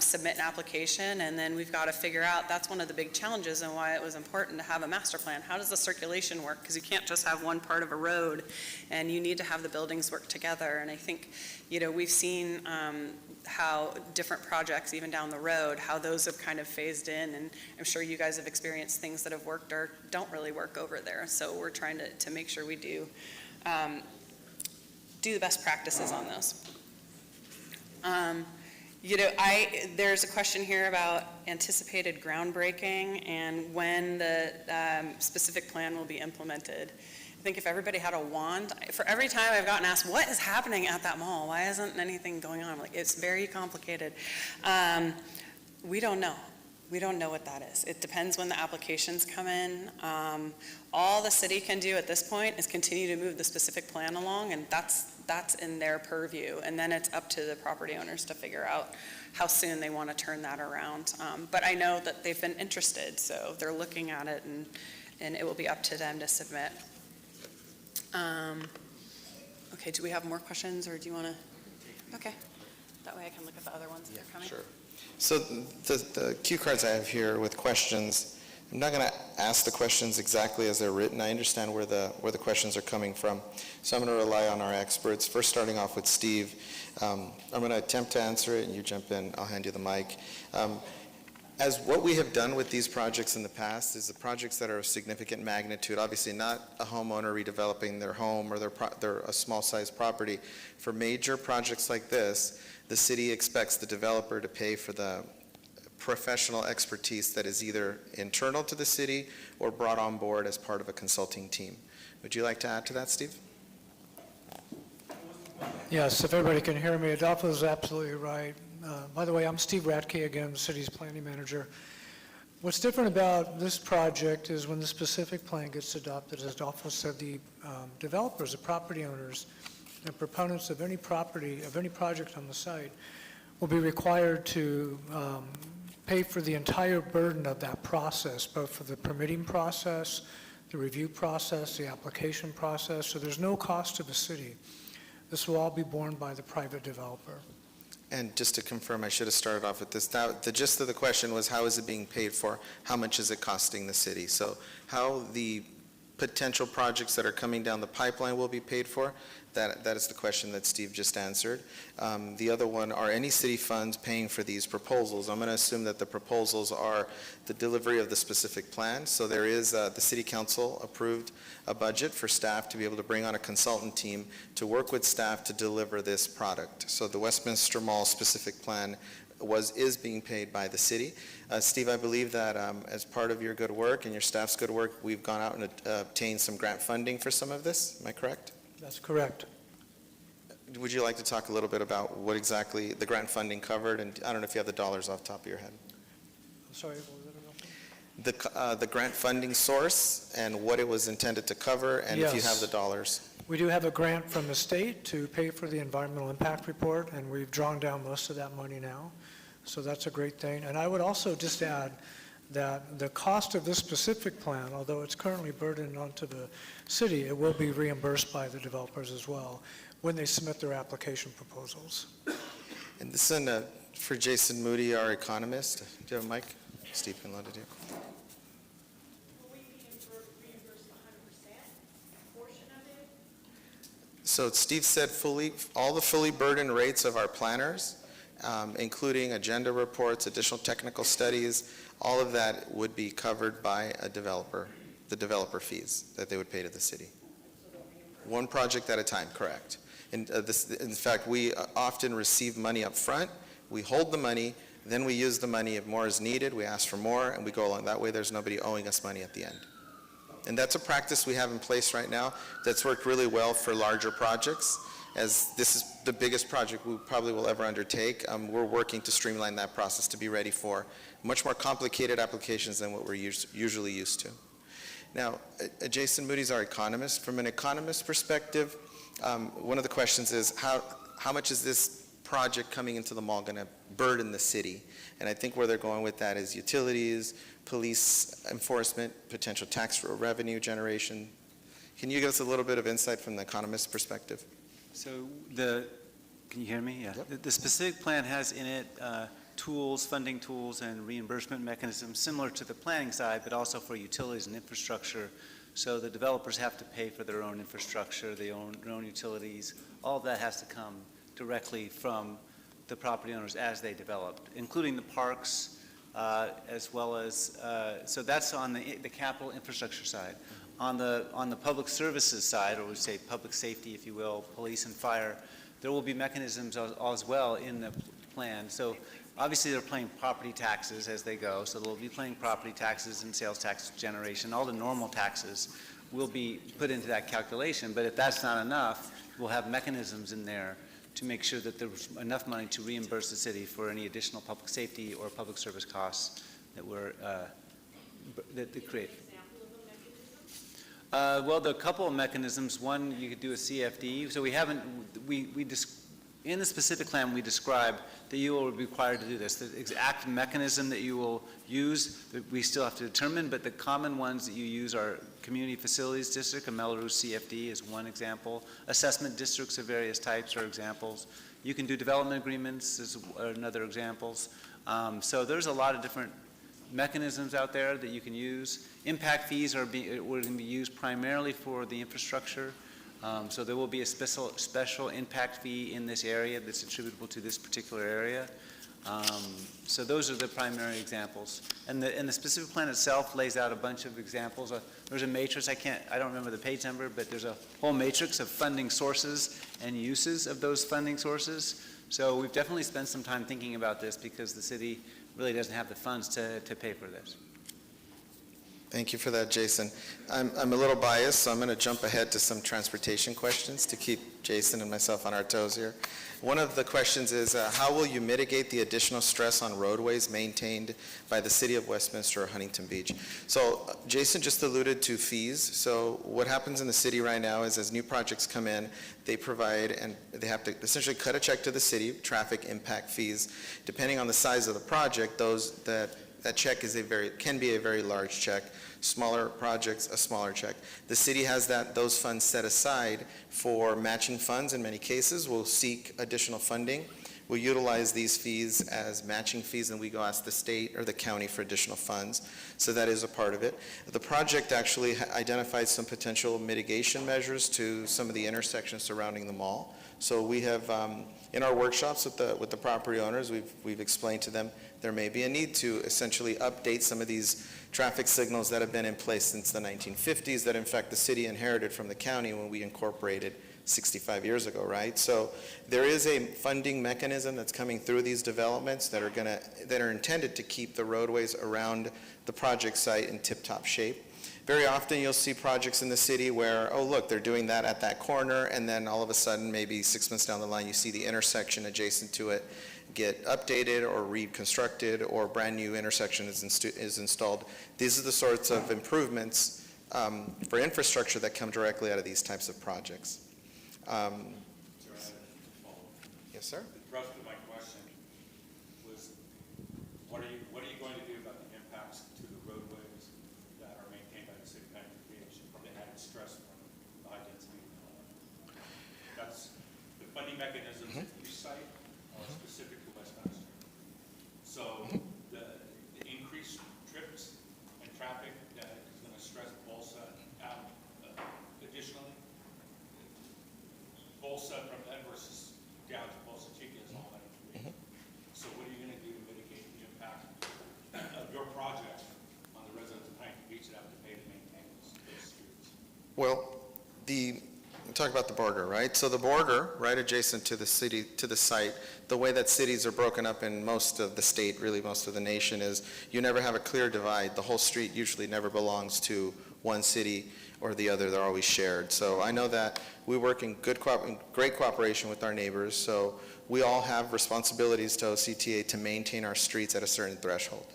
submit an application, and then we've got to figure out, that's one of the big challenges and why it was important to have a master plan. How does the circulation work? Because you can't just have one part of a road, and you need to have the buildings work together. And I think, we've seen how different projects, even down the road, how those have kind of phased in, and I'm sure you guys have experienced things that have worked or don't really work over there. So we're trying to make sure we do the best practices on those. There's a question here about anticipated groundbreaking and when the specific plan will be implemented. I think if everybody had a wand, for every time I've gotten asked, what is happening at that mall? Why isn't anything going on? It's very complicated. We don't know. We don't know what that is. It depends when the applications come in. All the city can do at this point is continue to move the specific plan along, and that's in their purview. And then it's up to the property owners to figure out how soon they want to turn that around. But I know that they've been interested, so they're looking at it, and it will be up to them to submit. Okay, do we have more questions, or do you want to? Okay, that way I can look at the other ones that are coming. Sure. So the cue cards I have here with questions, I'm not going to ask the questions exactly as they're written. I understand where the questions are coming from. So I'm going to rely on our experts. First, starting off with Steve. I'm going to attempt to answer it, and you jump in. I'll hand you the mic. As what we have done with these projects in the past is the projects that are of significant magnitude, obviously not a homeowner redeveloping their home or their a small-sized property. For major projects like this, the city expects the developer to pay for the professional expertise that is either internal to the city or brought on board as part of a consulting team. Would you like to add to that, Steve? Yes, if everybody can hear me, Adolfo is absolutely right. By the way, I'm Steve Radke again, the city's planning manager. What's different about this project is when the specific plan gets adopted, as Adolfo said, the developers, the property owners, and proponents of any property, of any project on the site will be required to pay for the entire burden of that process, both for the permitting process, the review process, the application process. So there's no cost to the city. This will all be borne by the private developer. And just to confirm, I should have started off with this. Now, the gist of the question was, how is it being paid for? How much is it costing the city? So how the potential projects that are coming down the pipeline will be paid for, that is the question that Steve just answered. The other one, are any city funds paying for these proposals? I'm going to assume that the proposals are the delivery of the specific plan. So there is, the city council approved a budget for staff to be able to bring on a consultant team to work with staff to deliver this product. So the Westminster Mall specific plan is being paid by the city. Steve, I believe that as part of your good work and your staff's good work, we've gone out and obtained some grant funding for some of this. Am I correct? That's correct. Would you like to talk a little bit about what exactly the grant funding covered? And I don't know if you have the dollars off the top of your head. I'm sorry, what was it about? The grant funding source and what it was intended to cover, and if you have Yes. the dollars. We do have a grant from the state to pay for the environmental impact report, and we've drawn down most of that money now. So that's a great thing. And I would also just add that the cost of this specific plan, although it's currently burdened onto the city, it will be reimbursed by the developers as well when they submit their application proposals. And this is for Jason Moody, our economist. Do you have a mic? Steve can load it here. Will we be reimbursed 100% portion of it? So Steve said all the fully burdened rates of our planners, including agenda reports, additional technical studies, all of that would be covered by a developer, the developer fees that they would pay to the city. One project at a time, correct. In fact, we often receive money up front, we hold the money, then we use the money if more is needed, we ask for more, and we go along. That way there's nobody owing us money at the end. And that's a practice we have in place right now that's worked really well for larger projects. as this is the biggest project we probably will ever undertake, we're working to streamline that process to be ready for much more complicated applications than what we're usually used to. Now, Jason Moody's our economist. From an economist perspective, one of the questions is how much is this project coming into the mall going to burden the city? And I think where they're going with that is utilities, police enforcement, potential tax revenue generation. Can you give us a little bit of insight from the economist's perspective? So can you hear me? Yeah. Yep. The specific plan has in it tools, funding tools, and reimbursement mechanisms similar to the planning side, but also for utilities and infrastructure. So the developers have to pay for their own infrastructure, their own utilities. All of that has to come directly from the property owners as they develop, including the parks, as well as, so that's on the capital infrastructure side. On the public services side, or we say public safety, if you will, police and fire, there will be mechanisms as well in the plan. So obviously they're paying property taxes as they go, so they'll be paying property taxes and sales tax generation. All the normal taxes will be put into that calculation, but if that's not enough, we'll have mechanisms in there to make sure that there's enough money to reimburse the city for any additional public safety or public service costs that that create. Well, there are a couple of mechanisms. One, you could do a CFD. So we haven't, in the specific plan, we describe that you will be required to do this. The exact mechanism that you will use, that we still have to determine, but the common ones that you use are Community Facilities District, a Melrose CFD is one example. Assessment districts of various types are examples. You can do development agreements is another examples. So there's a lot of different mechanisms out there that you can use. Impact fees are going to be used primarily for the infrastructure. So there will be a special impact fee in this area that's attributable to this particular area. So those are the primary examples. And the specific plan itself lays out a bunch of examples. There's a matrix, I don't remember the page number, but there's a whole matrix of funding sources and uses of those funding sources. So we've definitely spent some time thinking about this because the city really doesn't have the funds to pay for this. Thank you for that, Jason. I'm a little biased, so I'm going to jump ahead to some transportation questions to keep Jason and myself on our toes here. One of the questions is, how will you mitigate the additional stress on roadways maintained by the City of Westminster or Huntington Beach? So Jason just alluded to fees. So what happens in the city right now is as new projects come in, they provide, and they have to essentially cut a check to the city, traffic impact fees. Depending on the size of the project, that check can be a very large check. Smaller projects, a smaller check. The city has those funds set aside for matching funds in many cases. We'll seek additional funding. We'll utilize these fees as matching fees, and we go ask the state or the county for additional funds. So that is a part of it. The project actually identifies some potential mitigation measures to some of the intersections surrounding the mall. So we have, in our workshops with the property owners, we've explained to them there may be a need to essentially update some of these traffic signals that have been in place since the 1950s that in fact the city inherited from the county when we incorporated 65 years ago, right? So there is a funding mechanism that's coming through these developments that are intended to keep the roadways around the project site in tip-top shape. Very often you'll see projects in the city where, oh look, they're doing that at that corner, and then all of a sudden, maybe 6 months down the line, you see the intersection adjacent to it get updated or reconstructed, or a brand new intersection is installed. These are the sorts of improvements for infrastructure that come directly out of these types of projects. Yes, sir? The thrust of my question was, what are you going to do about the impacts to the roadways that are maintained by the city of Huntington Beach from the added stress from the high density development? That's the funding mechanisms that you cite are specific to Westminster. So the increased trips and traffic that is going to stress Bolsa out additionally. Bolsa from that versus down to Bolsa Chica is all that information. So what are you going to do to mitigate the impact of your project on the residents of Huntington Beach that have to pay to maintain those streets? Well, we talk about the border, right? So the border, right adjacent to the city, to the site, the way that cities are broken up in most of the state, really most of the nation, is you never have a clear divide. The whole street usually never belongs to one city or the other. They're always shared. So I know that we work in great cooperation with our neighbors. So we all have responsibilities to OCTA to maintain our streets at a certain threshold.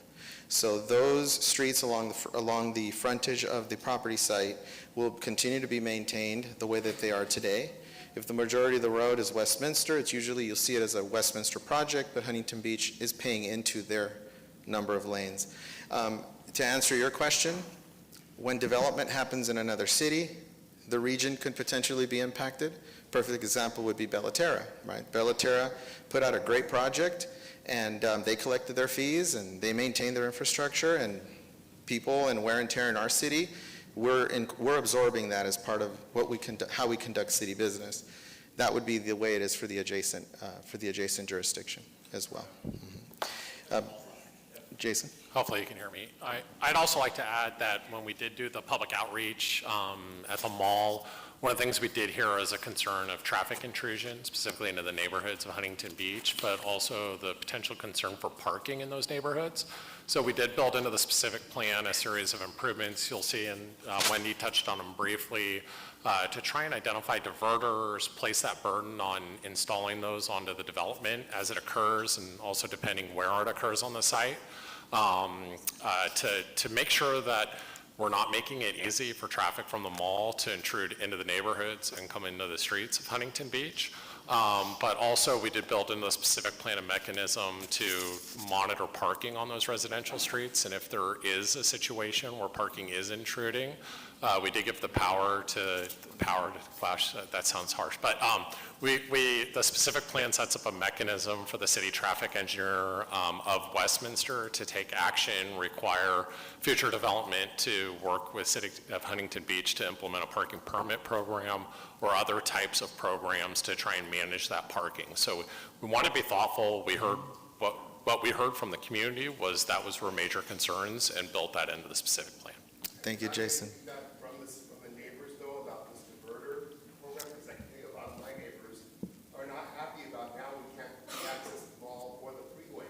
So those streets along the frontage of the property site will continue to be maintained the way that they are today. If the majority of the road is Westminster, it's usually, you'll see it as a Westminster project, but Huntington Beach is paying into their number of lanes. To answer your question, when development happens in another city, the region could potentially be impacted. Perfect example would be Bellaterra, right? Bellaterra put out a great project, and they collected their fees, and they maintained their infrastructure, and people and wear and tear in our city, we're absorbing that as part of how we conduct city business. That would be the way it is for the adjacent jurisdiction as well. Jason? Hopefully you can hear me. I'd also like to add that when we did do the public outreach at the mall, one of the things we did here is a concern of traffic intrusion, specifically into the neighborhoods of Huntington Beach, but also the potential concern for parking in those neighborhoods. So we did build into the specific plan a series of improvements you'll see, and Wendy touched on them briefly, to try and identify diverters, place that burden on installing those onto the development as it occurs, and also depending where it occurs on the site, to make sure that we're not making it easy for traffic from the mall to intrude into the neighborhoods and come into the streets of Huntington Beach. But also we did build into a specific plan a mechanism to monitor parking on those residential streets, and if there is a situation where parking is intruding, we did give the power to flash, that sounds harsh, but the specific plan sets up a mechanism for the city traffic engineer of Westminster to take action, require future development to work with City of Huntington Beach to implement a parking permit program or other types of programs to try and manage that parking. So we want to be thoughtful. We heard what we heard from the community was that were major concerns, and built that into the specific plan. Thank you, Jason. From the neighbors though about this diverter program, because I think a lot of my neighbors are not happy about now we can't access the mall or the freeway.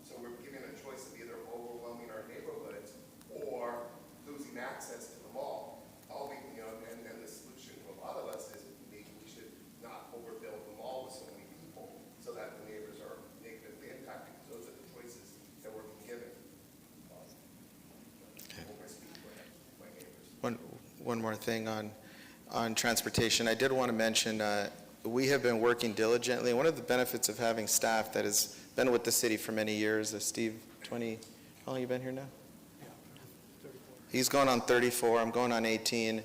So we're given a choice of either overwhelming our neighborhoods or losing access to the mall. And the solution to a lot of us is maybe we should not overbuild the mall with so many people so that the neighbors are negatively impacted. Those are the choices that we're being given. One more thing on transportation. I did want to mention, we have been working diligently. One of the benefits of having staff that has been with the city for many years, Steve, how long have you been here now? He's going on 34, I'm going on 18.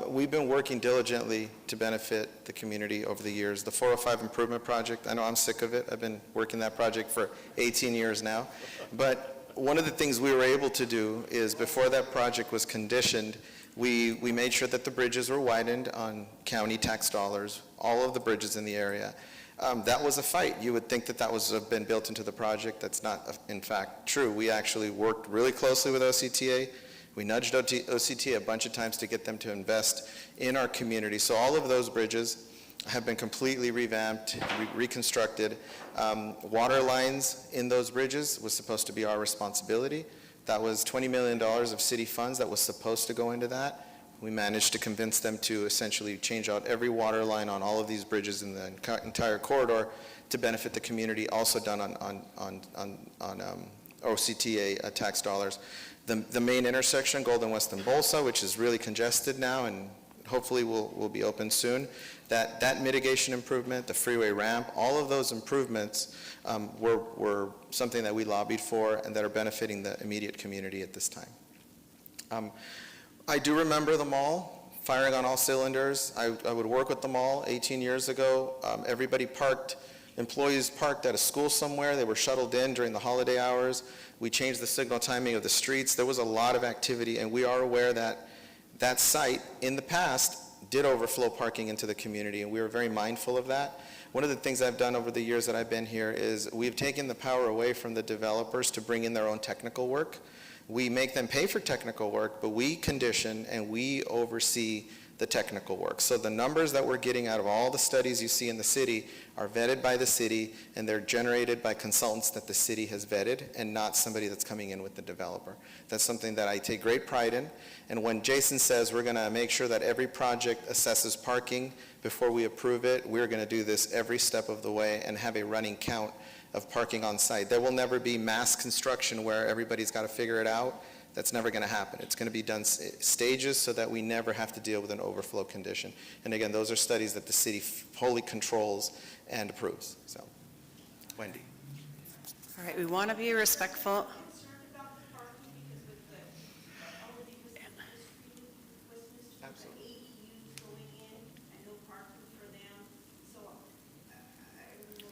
We've been working diligently to benefit the community over the years. The 405 Improvement Project, I know I'm sick of it. I've been working that project for 18 years now. But one of the things we were able to do is before that project was conditioned, we made sure that the bridges were widened on county tax dollars, all of the bridges in the area. That was a fight. You would think that was been built into the project. That's not, in fact, true. We actually worked really closely with OCTA. We nudged OCTA a bunch of times to get them to invest in our community. So all of those bridges have been completely revamped, reconstructed. Water lines in those bridges was supposed to be our responsibility. That was $20 million of city funds that was supposed to go into that. We managed to convince them to essentially change out every water line on all of these bridges in the entire corridor to benefit the community, also done on OCTA tax dollars. The main intersection, Golden West and Bolsa, which is really congested now and hopefully will be open soon, that mitigation improvement, the freeway ramp, all of those improvements were something that we lobbied for and that are benefiting the immediate community at this time. I do remember the mall firing on all cylinders. I would work with the mall 18 years ago. Employees parked at a school somewhere. They were shuttled in during the holiday hours. We changed the signal timing of the streets. There was a lot of activity, and we are aware that that site in the past did overflow parking into the community, and we were very mindful of that. One of the things I've done over the years that I've been here is we've taken the power away from the developers to bring in their own technical work. We make them pay for technical work, but we condition and we oversee the technical work. So the numbers that we're getting out of all the studies you see in the city are vetted by the city, and they're generated by consultants that the city has vetted and not somebody that's coming in with the developer. That's something that I take great pride in. And when Jason says we're going to make sure that every project assesses parking before we approve it, we're going to do this every step of the way and have a running count of parking on site. There will never be mass construction where everybody's got to figure it out. That's never going to happen. It's going to be done stages so that we never have to deal with an overflow condition. And again, those are studies that the city wholly controls and approves. So, Wendy. All right, we want to be respectful. Concerned about the parking because with the, all of the history with Westminster, the AEUs going in and no parking for them. So I'm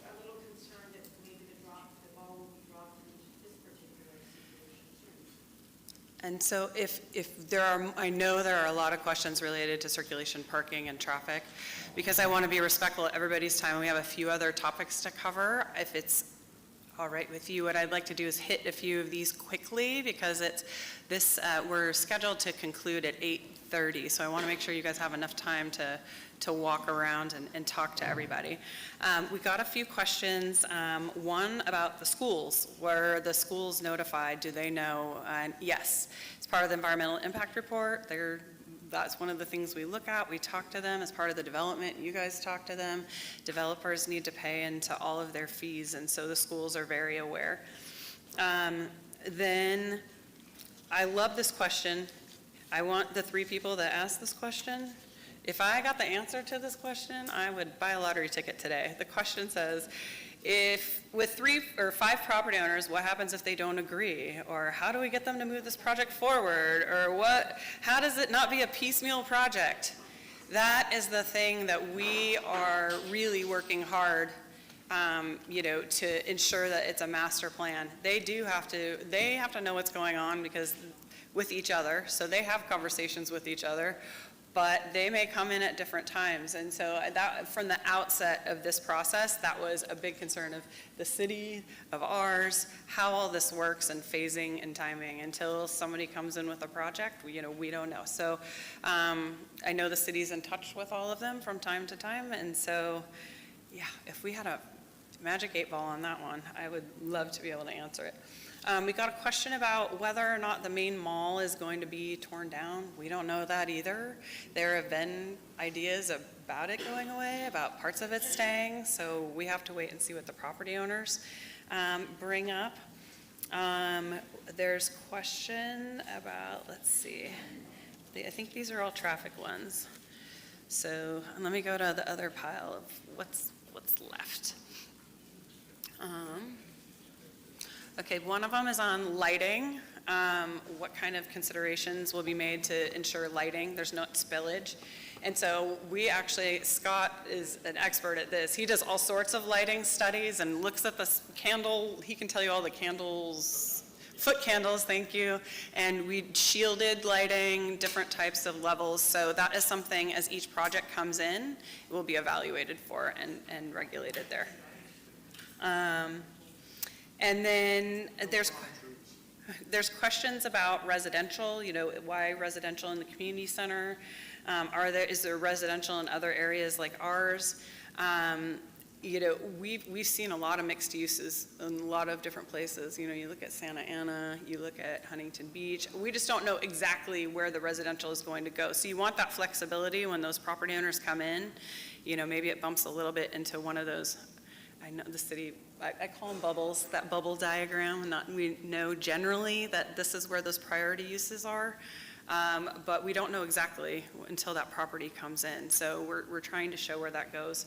a little concerned that maybe the ball will be dropped in this particular situation too. And so if there are, I know there are a lot of questions related to circulation, parking, and traffic, because I want to be respectful of everybody's time. We have a few other topics to cover. If it's all right with you, what I'd like to do is hit a few of these quickly, because it's this, we're scheduled to conclude at 8:30, so I want to make sure you guys have enough time to walk around and talk to everybody. We got a few questions. One about the schools. Were the schools notified? Do they know? Yes, it's part of the environmental impact report. That's one of the things we look at. We talk to them as part of the development. You guys talk to them. Developers need to pay into all of their fees, and so the schools are very aware. Then I love this question. I want the three people that asked this question. If I got the answer to this question, I would buy a lottery ticket today. The question says, if with 3 or 5 property owners, what happens if they don't agree? Or how do we get them to move this project forward? Or how does it not be a piecemeal project? That is the thing that we are really working hard, to ensure that it's a master plan. They have to know what's going on because with each other, so they have conversations with each other, but they may come in at different times. And so that, from the outset of this process, that was a big concern of the city, of ours, how all this works and phasing and timing. Until somebody comes in with a project, we don't know. So I know the city's in touch with all of them from time to time. And so, yeah, if we had a magic 8-ball on that one, I would love to be able to answer it. We got a question about whether or not the main mall is going to be torn down. We don't know that either. There have been ideas about it going away, about parts of it staying, so we have to wait and see what the property owners bring up. There's question about, let's see, I think these are all traffic ones. So let me go to the other pile of what's left. Okay, one of them is on lighting. What kind of considerations will be made to ensure lighting? There's no spillage. And so we actually, Scott is an expert at this. He does all sorts of lighting studies and looks at the candle. He can tell you all the candles, foot candles, thank you. And we shielded lighting, different types of levels. So that is something, as each project comes in, it will be evaluated for and regulated there. And then there's questions about residential, why residential in the community center? Is there residential in other areas like ours? We've seen a lot of mixed uses in a lot of different places. You look at Santa Ana, you look at Huntington Beach. We just don't know exactly where the residential is going to go. So you want that flexibility when those property owners come in. Maybe it bumps a little bit into one of those. I know the city, I call them bubbles, that bubble diagram. We know generally that this is where those priority uses are, but we don't know exactly until that property comes in. So we're trying to show where that goes.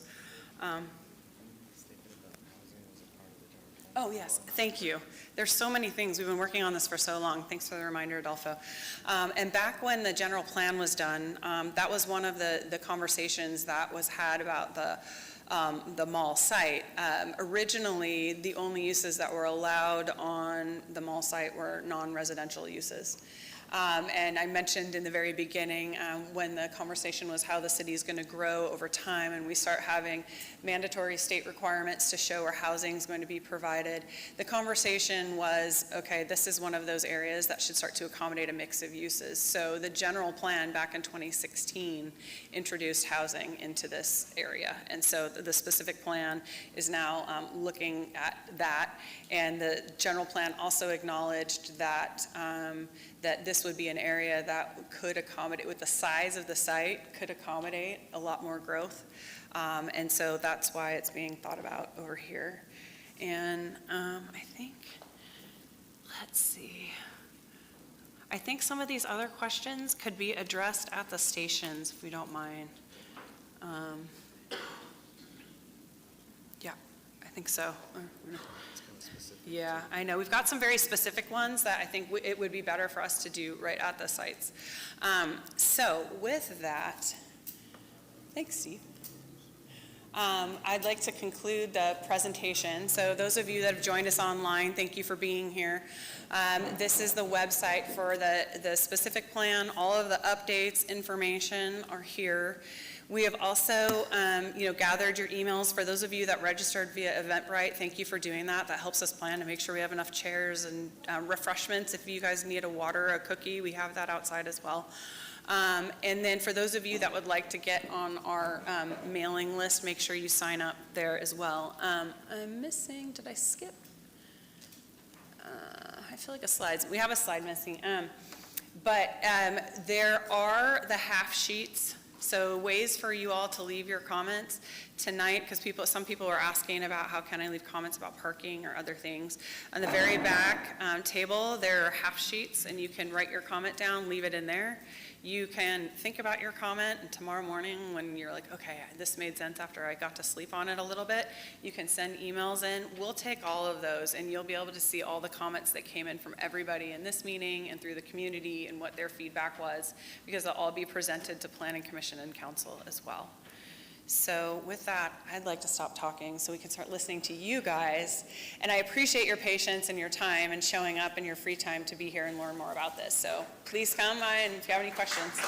Oh, yes, thank you. There's so many things. We've been working on this for so long. Thanks for the reminder, Adolfo. And back when the general plan was done, that was one of the conversations that was had about the mall site. Originally, the only uses that were allowed on the mall site were non-residential uses. And I mentioned in the very beginning, when the conversation was how the city is going to grow over time, and we start having mandatory state requirements to show where housing is going to be provided, the conversation was, okay, this is one of those areas that should start to accommodate a mix of uses. So the general plan back in 2016 introduced housing into this area. And so the specific plan is now looking at that. And the general plan also acknowledged that that this would be an area that could accommodate, with the size of the site, could accommodate a lot more growth. And so that's why it's being thought about over here. And I think, let's see. I think some of these other questions could be addressed at the stations, if we don't mind. Yeah, I think so. Yeah, I know. We've got some very specific ones that I think it would be better for us to do right at the sites. So with that, thanks, Steve. I'd like to conclude the presentation. So those of you that have joined us online, thank you for being here. This is the website for the specific plan. All of the updates, information are here. We have also, gathered your emails. For those of you that registered via Eventbrite, thank you for doing that. That helps us plan to make sure we have enough chairs and refreshments. If you guys need a water or a cookie, we have that outside as well. And then for those of you that would like to get on our mailing list, make sure you sign up there as well. I'm missing, did I skip? I feel like a slide. We have a slide missing. But there are the half sheets. So ways for you all to leave your comments tonight, because some people are asking about how can I leave comments about parking or other things. On the very back table, there are half sheets, and you can write your comment down, leave it in there. You can think about your comment, and tomorrow morning when you're like, okay, this made sense after I got to sleep on it a little bit, you can send emails in. We'll take all of those, and you'll be able to see all the comments that came in from everybody in this meeting and through the community and what their feedback was, because they'll all be presented to Planning Commission and Council as well. So with that, I'd like to stop talking so we can start listening to you guys. And I appreciate your patience and your time and showing up in your free time to be here and learn more about this. So please come by and if you have any questions.